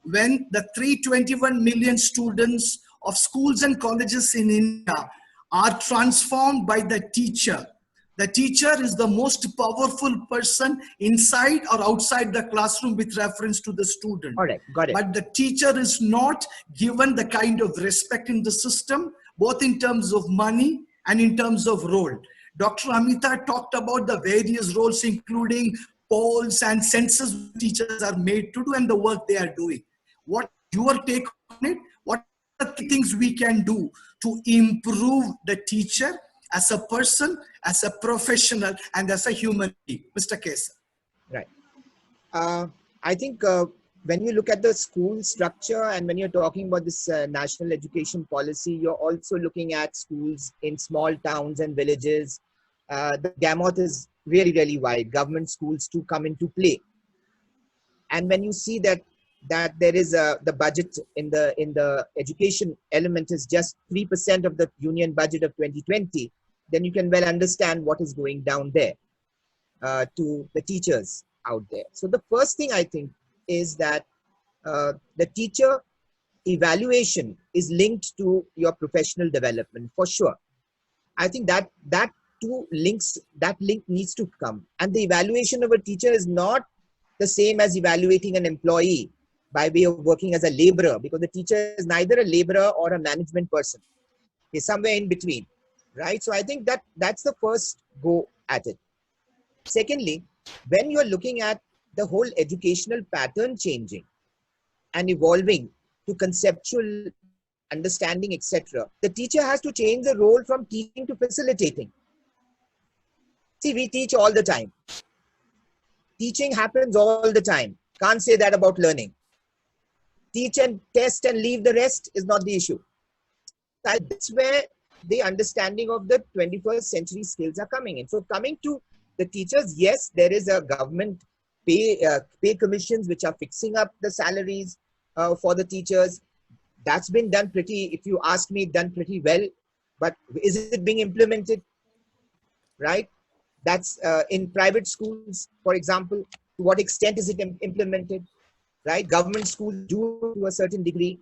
when the 321 million students of schools and colleges in India are transformed by the teacher. The teacher is the most powerful person inside or outside the classroom with reference to the student. All right, got it. But the teacher is not given the kind of respect in the system, both in terms of money and in terms of role. Dr. Amita talked about the various roles, including polls and census teachers are made to do and the work they are doing. What your take on it? What are the things we can do to improve the teacher as a person, as a professional, and as a human being? Mr. Kesar. Right. I think when you look at the school structure and when you're talking about this national education policy, you're also looking at schools in small towns and villages. The gamut is really, really wide. Government schools too come into play. And when you see that there is the budget in the education element is just 3% of the union budget of 2020, then you can well understand what is going down there to the teachers out there. So the first thing I think is that the teacher evaluation is linked to your professional development for sure. I think that link needs to come. And the evaluation of a teacher is not the same as evaluating an employee by way of working as a laborer, because the teacher is neither a laborer or a management person. He's somewhere in between, right? So I think that's the first go at it. Secondly, when you're looking at the whole educational pattern changing and evolving to conceptual understanding, etc., the teacher has to change the role from teaching to facilitating. See, we teach all the time. Teaching happens all the time. Can't say that about learning. Teach and test and leave the rest is not the issue. That's where the understanding of the 21st century skills are coming in. So coming to the teachers, yes, there is a government pay commissions which are fixing up the salaries for the teachers. That's been done if you ask me, done pretty well. But is it being implemented? Right? That's in private schools, for example, to what extent is it implemented? Right? Government schools do to a certain degree.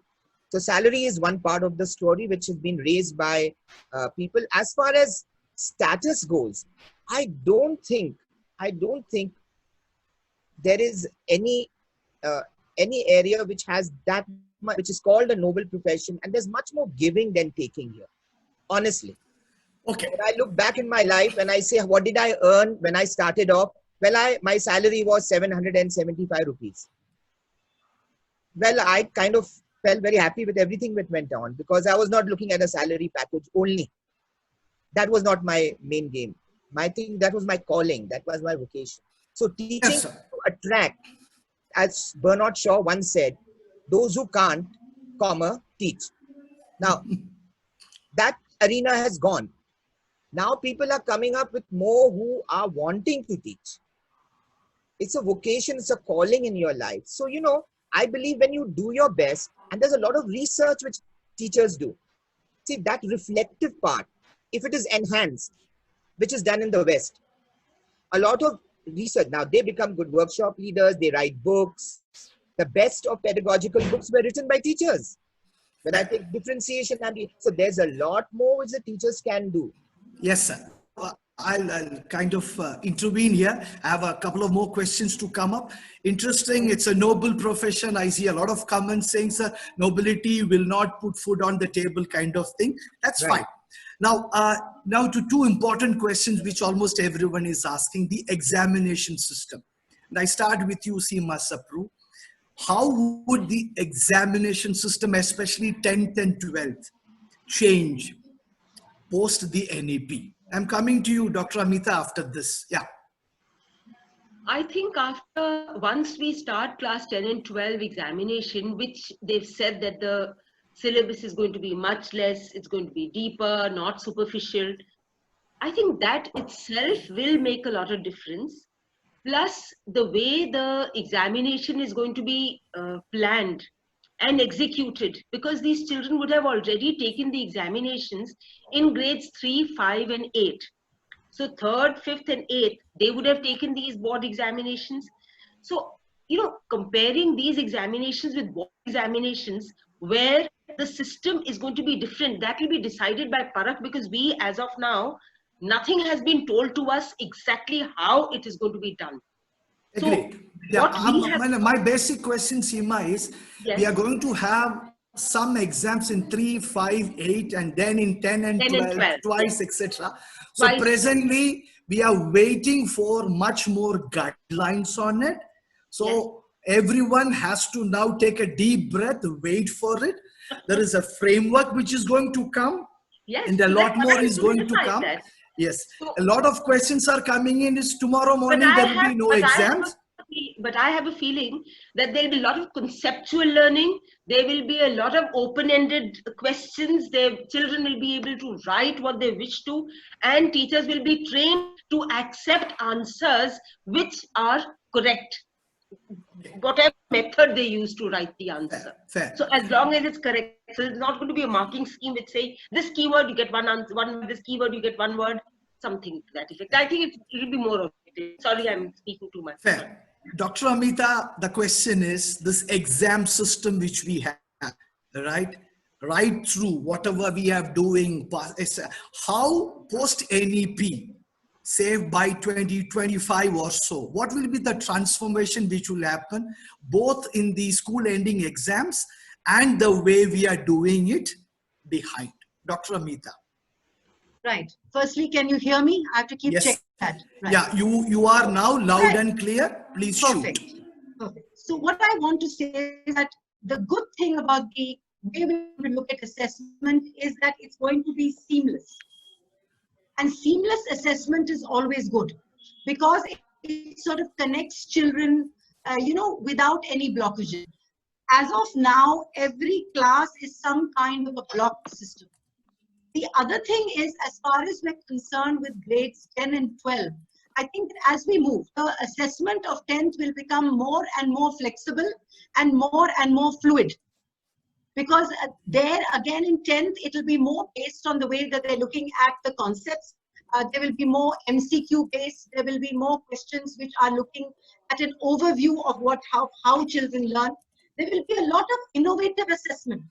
So salary is one part of the story which has been raised by people. As far as status goes, I don't think there is any area which has that much, which is called a noble profession, and there's much more giving than taking here, honestly. Okay. When I look back in my life and I say, what did I earn when I started off? Well, my salary was 775 rupees. Well, I kind of felt very happy with everything that went on because I was not looking at a salary package only. That was not my main game. My thing, that was my calling. That was my vocation. So teaching to attract, as Bernard Shaw once said, those who can't, teach. Now, that arena has gone. Now people are coming up with more who are wanting to teach. It's a vocation, it's a calling in your life. So, I believe when you do your best, and there's a lot of research which teachers do. See, that reflective part, if it is enhanced, which is done in the West, a lot of research, now they become good workshop leaders, they write books. The best of pedagogical books were written by teachers. When I take differentiation, so there's a lot more which the teachers can do. Yes, sir. I'll kind of intervene here. I have a couple of more questions to come up. Interesting. It's a noble profession. I see a lot of comments saying, sir, nobility will not put food on the table kind of thing. That's right. Fine. Now to two important questions which almost everyone is asking, the examination system. And I start with you, Seema Sapru. how would the examination system, especially 10th and 12th, change post the NEP? I'm coming to you, Dr. Amita, after this. Yeah. I think once we start class 10 and 12 examination, which they've said that the syllabus is going to be much less, it's going to be deeper, not superficial. I think that itself will make a lot of difference. Plus the way the examination is going to be planned and executed, because these children would have already taken the examinations in grades 3, 5 and 8. So 3rd, 5th and 8th, they would have taken these board examinations. So, comparing these examinations with board examinations, where the system is going to be different, that will be decided by Parakh, because we, as of now, nothing has been told to us exactly how it is going to be done. Agreed. So, Yeah, my basic question, Seema, is Yes. we are going to have some exams in 3, 5, 8, and then in 10 and 12, twice, etc. So Twice. presently, we are waiting for much more guidelines on it. So everyone has to now take a deep breath, wait for it. There is a framework which is going to come, Yes, and a so lot that's what more I is going to emphasize come. that. Yes, So- a lot of questions are coming in. Is tomorrow morning But I there will be no but exams? But I have a feeling that there will be a lot of conceptual learning. There will be a lot of open-ended questions. Children will be able to write what they wish to, and teachers will be trained to accept answers which are correct, whatever method they use to write the answer. Fair. So as long as it's correct, so it's not going to be a marking scheme which say this keyword you get one answer, this keyword you get one word, something to that effect. I think it will be more objective. Sorry, I'm speaking too much. Fair. Dr. Amita, the question is this exam system which we have, right through whatever we are doing, how post NEP, say by 2025 or so, what will be the transformation which will happen both in the school ending exams and the way we are doing it behind? Dr. Amita. Right. Firstly, can you hear me? I have to keep Yes. checking that. Right. Yeah, you are now loud and clear. Please Perfect. shoot. Perfect. So what I want to say is that the good thing about the way we look at assessment is that it's going to be seamless. And seamless assessment is always good because it sort of connects children, without any blockages. As of now, every class is some kind of a block system. The other thing is, as far as we're concerned with grades 10 and 12, I think that as we move, the assessment of 10th will become more and more flexible and more fluid. Because there, again, in 10th, it will be more based on the way that they're looking at the concepts. There will be more MCQ based. There will be more questions which are looking at an overview of how children learn. There will be a lot of innovative assessment.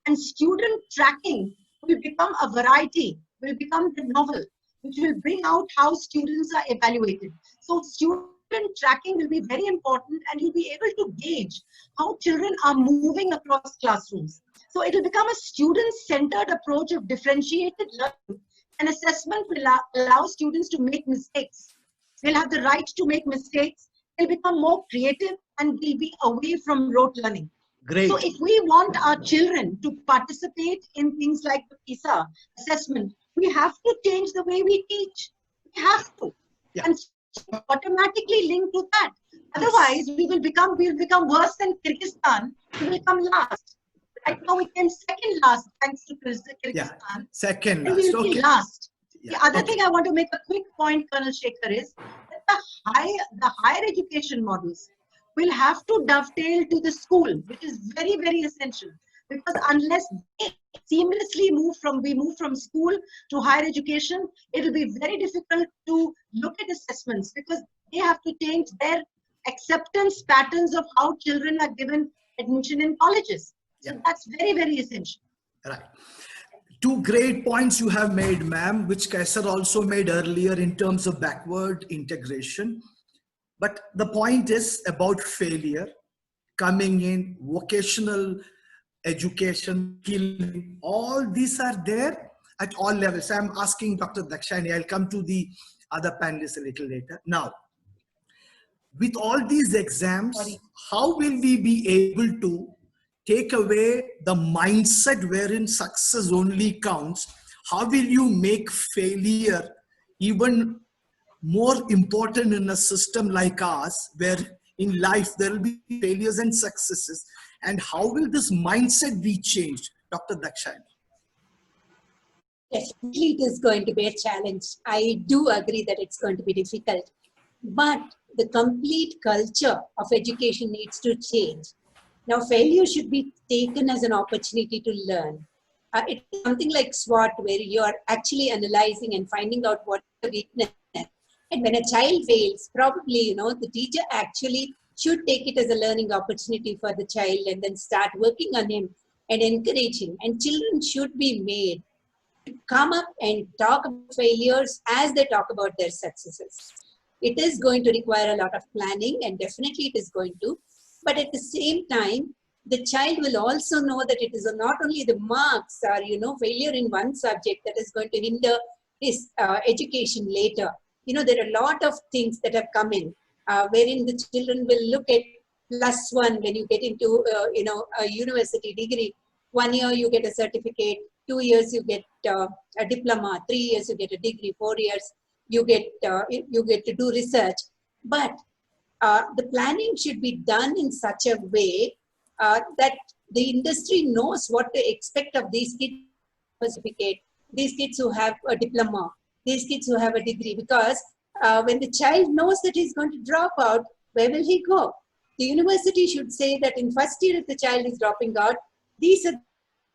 And student tracking will become a variety, will become the novel, which will bring out how students are evaluated. So student tracking will be very important, and you'll be able to gauge how children are moving across classrooms. So it will become a student-centered approach of differentiated learning, and assessment will allow students to make mistakes. They'll have the right to make mistakes. They'll become more creative and will be away from rote learning. Great. So if we want our children to participate in things like the PISA assessment, we have to change the way we teach. We have to. Yeah. And automatically linked to that. Otherwise, we'll become worse than Kyrgyzstan. We will come last. Right now, we came second last thanks to Kyrgyzstan. Yeah, second And last. we'll be Okay. last. Yeah, The other okay. thing I want to make a quick point, Colonel Shekhar, is that the higher education models will have to dovetail to the school, which is very, very essential. Because unless they seamlessly move from school to higher education, it will be very difficult to look at assessments because they have to change their acceptance patterns of how children are given admission in colleges. So Yeah. that's very, very essential. Right. Two great points you have made, ma'am, which Kaisar also made earlier in terms of backward integration. But the point is about failure, coming in, vocational education, skilling, all these are there at all levels. I'm asking Dr. Dakshani, I'll come to the other panelists a little later. Now, with all these exams, how will we be able to take away the mindset wherein success only counts? How will you make failure even more important in a system like ours, where in life there will be failures and successes? And how will this mindset be changed, Dr. Dakshayani? Definitely, it is going to be a challenge. I do agree that it's going to be difficult. But the complete culture of education needs to change. Now, failure should be taken as an opportunity to learn. It's something like SWOT, where you are actually analyzing and finding out what the weakness is. And when a child fails, probably, the teacher actually should take it as a learning opportunity for the child and then start working on him and encouraging. And children should be made to come up and talk about failures as they talk about their successes. It is going to require a lot of planning, and definitely it is going to. But at the same time, the child will also know that it is not only the marks or, failure in one subject that is going to hinder his education later. There are a lot of things that have come in, wherein the children will look at +1 when you get into, a university degree. 1 year you get a certificate, 2 years you get a diploma, 3 years you get a degree, 4 years you get to do research. But the planning should be done in such a way that the industry knows what to expect of these kids who have a certificate, these kids who have a diploma, these kids who have a degree. Because when the child knows that he's going to drop out, where will he go? The university should say that in first year, if the child is dropping out, these are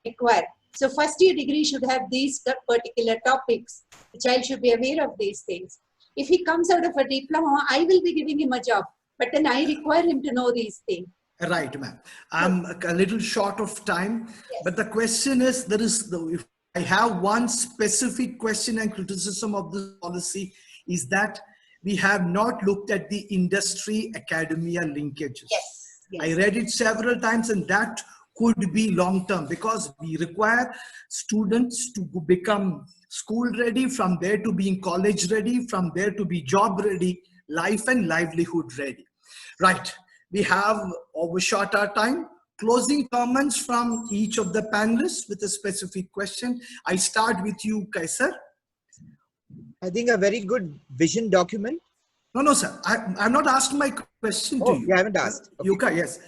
required. So first year degree should have these particular topics. The child should be aware of these things. If he comes out of a diploma, I will be giving him a job, but then I require him to know these things. Right, ma'am. I'm a little short of time, Yes. but the question is, if I have one specific question and criticism of this policy, is that we have not looked at the industry-academia linkages. Yes. Yes. I read it several times, and that could be long-term, because we require students to become school ready, from there to being college ready, from there to be job ready, life and livelihood ready. Right. We have overshot our time. Closing comments from each of the panelists with a specific question. I start with you, Kaiser. I think a very good vision document. No, sir. I'm not asking my question to you. You haven't asked. Okay. Yuka, yes.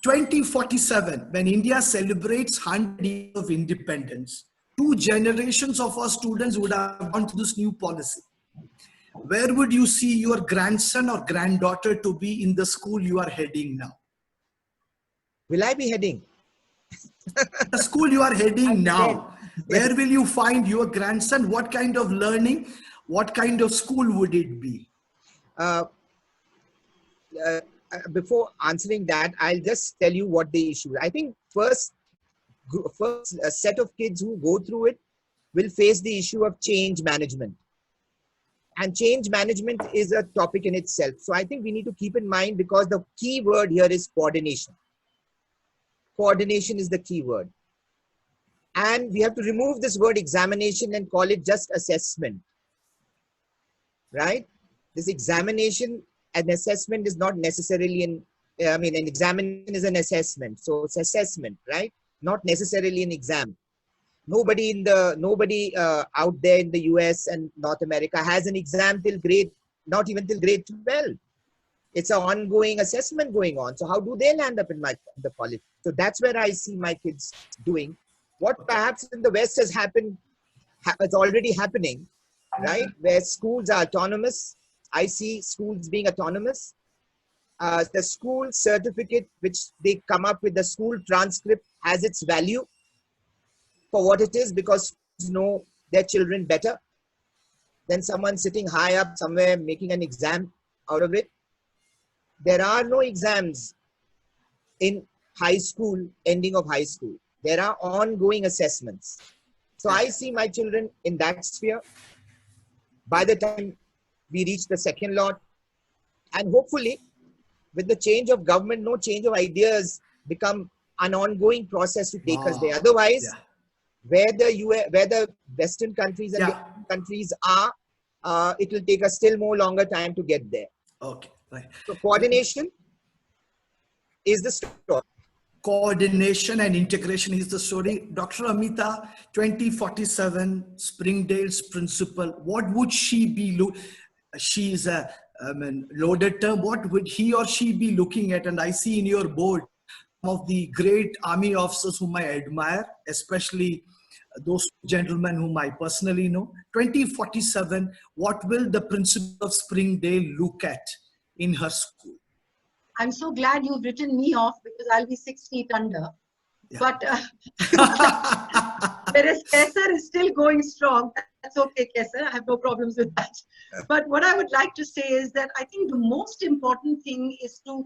2047, when India celebrates 100 years of independence, 2 generations of our students would have gone to this new policy. Where would you see your grandson or granddaughter to be in the school you are heading now? Will I be heading? The school you are heading now, where will you find your grandson? What kind of learning? What kind of school would it be? Before answering that, I'll just tell you what the issue is. I think first set of kids who go through it will face the issue of change management. And change management is a topic in itself. So I think we need to keep in mind, because the key word here is coordination. Coordination is the key word. And we have to remove this word examination and call it just assessment. Right? This examination and assessment is not necessarily an examination is an assessment. So it's assessment, right? Not necessarily an exam. Nobody out there in the US and North America has an exam till not even till grade 12. It's an ongoing assessment going on. So how do they land up in the college? So that's where I see my kids doing. What perhaps in the West has happened, it's already happening, right? Where schools are autonomous. I see schools being autonomous. The school certificate, which they come up with, the school transcript, has its value for what it is, because schools know their children better than someone sitting high up somewhere making an exam out of it. There are no exams in high school, ending of high school. There are ongoing assessments. So I see my children in that sphere. By the time we reach the second lot, and hopefully with the change of government, no change of ideas become an ongoing process to take us there. Otherwise, where the Western countries and the countries are, it will take us still more longer time to get there. Okay. Right. So coordination is the story. Coordination and integration is the story. Dr. Amita, 2047, Springdale's principal, what would she be, she is a loaded term, what would he or she be looking at? And I see in your board some of the great army officers whom I admire, especially those gentlemen whom I personally know. 2047, what will the principal of Springdale look at in her school? I'm so glad you've written me off because I'll be 6 feet under. Yeah. But whereas Kesar is still going strong, that's okay, Kesar. I have no problems with that. But what I would like to say is that I think the most important thing is to,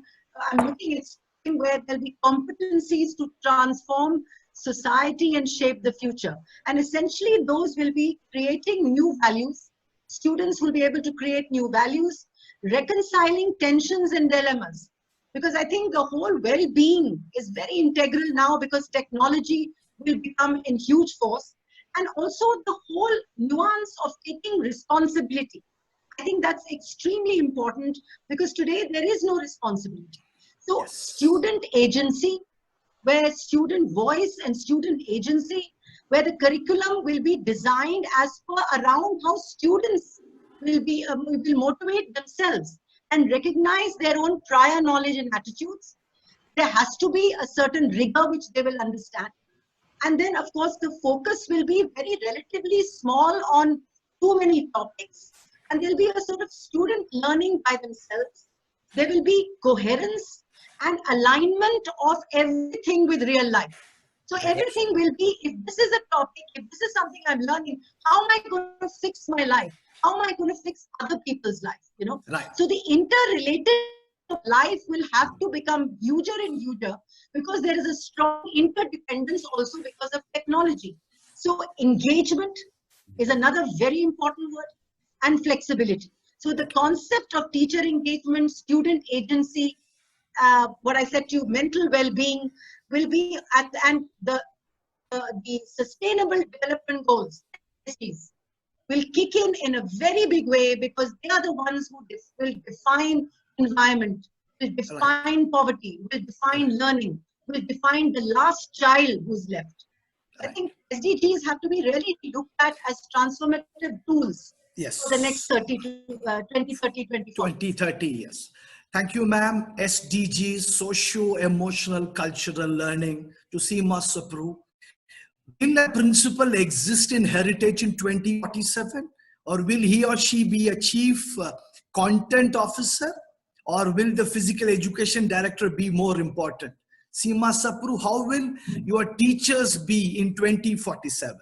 I'm looking at something where there'll be competencies to transform society and shape the future. And essentially those will be creating new values. Students will be able to create new values, reconciling tensions and dilemmas. Because I think the whole well-being is very integral now because technology will become a huge force. And also the whole nuance of taking responsibility. I think that's extremely important because today there is no responsibility. So Yes. student agency, where student voice and student agency, where the curriculum will be designed as per around how students will motivate themselves and recognize their own prior knowledge and attitudes. There has to be a certain rigor which they will understand. And then, of course, the focus will be very relatively small on too many topics. And there'll be a sort of student learning by themselves. There will be coherence and alignment of everything with real life. So everything will be, if this is a topic, if this is something I'm learning, how am I going to fix my life? How am I going to fix other people's life? You know, Right. so the interrelated life will have to become huger and huger because there is a strong interdependence also because of technology. So engagement is another very important word, and flexibility. So the concept of teacher engagement, student agency, what I said to you, mental well-being will be at, and the sustainable development goals, SDGs, will kick in a very big way because they are the ones who will define environment, will define poverty, will define learning, will define the last child who's left. I think SDGs have to be really looked at as transformative tools Yes. for the next 2030, 2030, yes. Thank you, ma'am. SDGs, socio-emotional cultural learning, to Seema Sapru. Will that principal exist in heritage in 2047? Or will he or she be a chief content officer? Or will the physical education director be more important? Seema Sapru, how will your teachers be in 2047?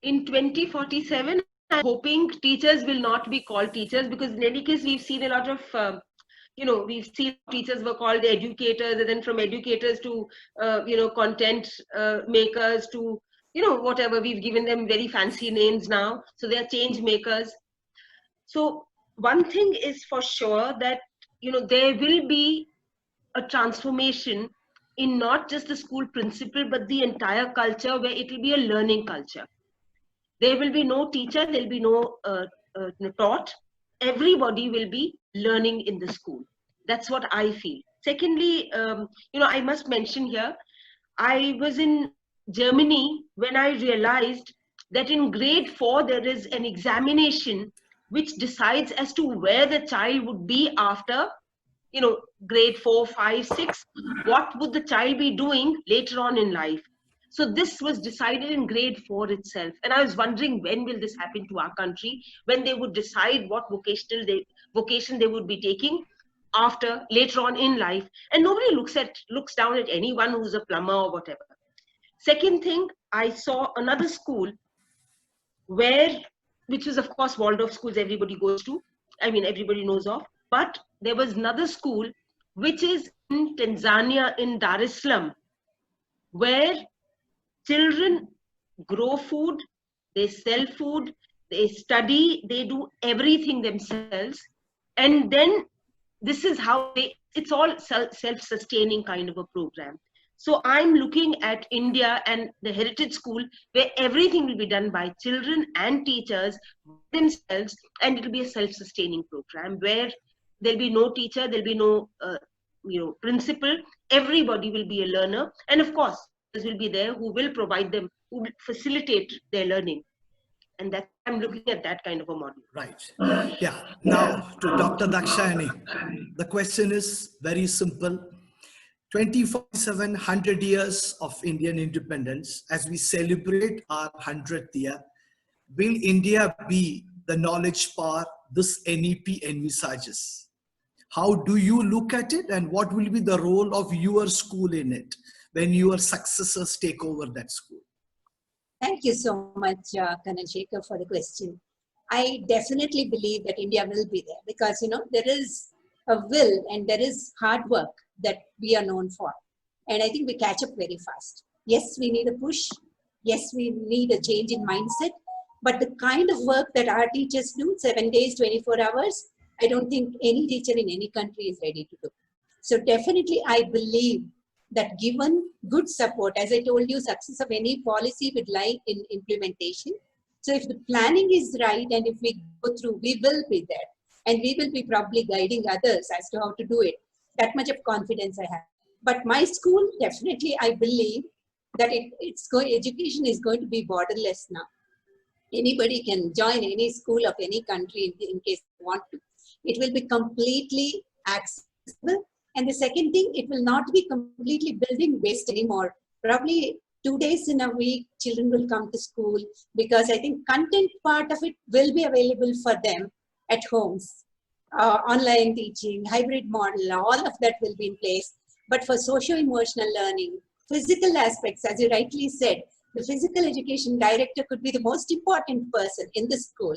In 2047, I'm hoping teachers will not be called teachers because in any case, we've seen a lot of, we've seen teachers were called educators, and then from educators to, content makers to, whatever, we've given them very fancy names now. So they are change makers. So one thing is for sure that, there will be a transformation in not just the school principal, but the entire culture where it will be a learning culture. There will be no teacher, there will be no taught. Everybody will be learning in the school. That's what I feel. Secondly, I must mention here, I was in Germany when I realized that in grade 4, there is an examination which decides as to where the child would be after, grade 4, 5, 6. What would the child be doing later on in life? So this was decided in grade 4 itself. And I was wondering, when will this happen to our country, when they would decide what vocation they would be taking after, later on in life. And nobody looks down at anyone who's a plumber or whatever. Second thing, I saw another school which was of course Waldorf schools everybody goes to. I mean, everybody knows of. But there was another school which is in Tanzania, in Dar es Salaam, where children grow food, they sell food, they study, they do everything themselves. And then this is how it's all self-sustaining kind of a program. So I'm looking at India and the heritage school where everything will be done by children and teachers themselves, and it'll be a self-sustaining program where there'll be no teacher, there'll be no principal. Everybody will be a learner, and of course, will be there who will provide them, who will facilitate their learning, and that I'm looking at that kind of a model. Right. Yeah. Now to Dr. Dakshayani, the question is very simple. 2,700 years of Indian independence, as we celebrate our 100th year, will India be the knowledge power this NEP envisages? How do you look at it, and what will be the role of your school in it when your successors take over that school? Thank you so much, Colonel Shekhar, for the question. I definitely believe that India will be there because, there is a will and there is hard work that we are known for. And I think we catch up very fast. Yes, we need a push. Yes, we need a change in mindset. But the kind of work that our teachers do, 7 days, 24 hours, I don't think any teacher in any country is ready to do. So definitely, I believe that given good support, as I told you, success of any policy would lie in implementation. So if the planning is right and if we go through, we will be there. And we will be probably guiding others as to how to do it. That much of confidence I have. But my school, definitely, I believe that education is going to be borderless now. Anybody can join any school of any country in case they want to. It will be completely accessible. And the second thing, it will not be completely building based anymore. Probably 2 days in a week, children will come to school because I think content part of it will be available for them at homes. Online teaching, hybrid model, all of that will be in place. But for socio-emotional learning, physical aspects, as you rightly said, the physical education director could be the most important person in the school.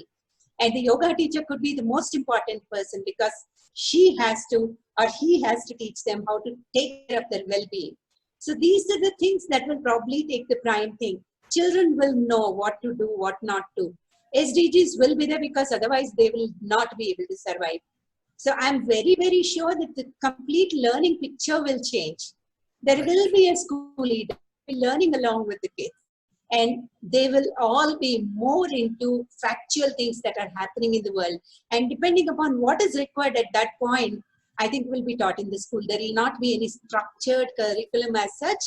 And the yoga teacher could be the most important person because she has to or he has to teach them how to take care of their well-being. So these are the things that will probably take the prime thing. Children will know what to do, what not to. SDGs will be there because otherwise they will not be able to survive. So I'm very, very sure that the complete learning picture will change. There will be a school leader learning along with the kids. And they will all be more into factual things that are happening in the world. And depending upon what is required at that point, I think will be taught in the school. There will not be any structured curriculum as such,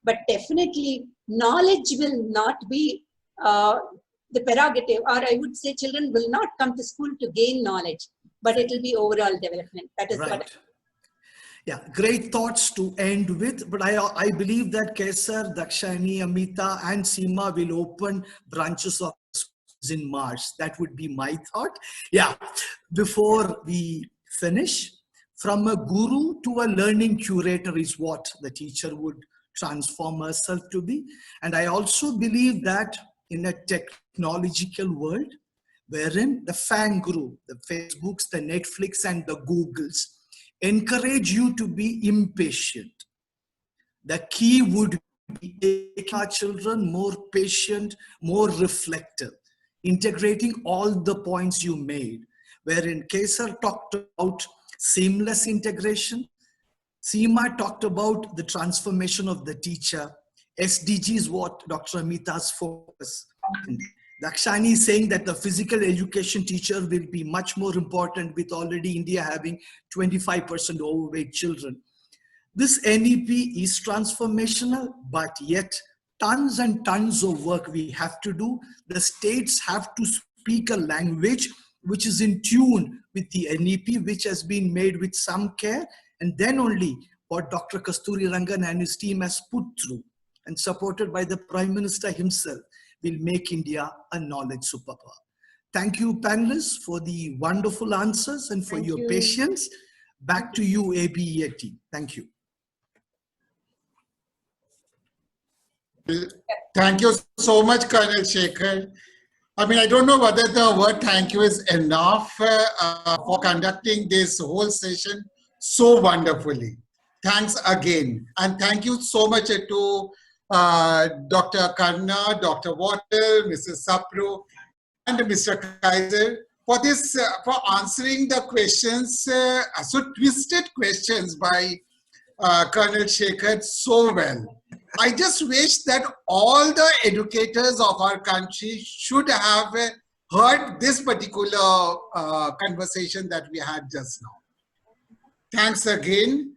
but definitely knowledge will not be the prerogative, or I would say children will not come to school to gain knowledge, but it will be overall development. That is right. what. Yeah, great thoughts to end with, but I believe that Kesar, Dakshayani, Amita and Seema will open branches of schools in March. That would be my thought. Yeah, before we finish, from a guru to a learning curator is what the teacher would transform herself to be. And I also believe that in a technological world, wherein the FANG group, the Facebooks, the Netflix and the Googles, encourage you to be impatient. The key would be making our children more patient, more reflective, integrating all the points you made, wherein Kesar talked about seamless integration, Seema talked about the transformation of the teacher, SDG is what Dr. Amita's focus. Dakshayani is saying that the physical education teacher will be much more important with already India having 25% overweight children. This NEP is transformational, but yet tons and tons of work we have to do. The states have to speak a language which is in tune with the NEP, which has been made with some care, and then only what Dr. Kasturi Rangan and his team has put through and supported by the Prime Minister himself will make India a knowledge superpower. Thank you, panelists, for the wonderful answers and for your patience. Back to you, ABEA team. Thank you. Thank you so much, Colonel Shekhar. I mean, I don't know whether the word thank you is enough for conducting this whole session so wonderfully. Thanks again. And thank you so much to Dr. Karna, Dr. Wattle, Mrs. Sapru, and Mr. Kaiser for this, for answering the questions, so twisted questions by Colonel Shekhar so well. I just wish that all the educators of our country should have heard this particular conversation that we had just now. Thanks again.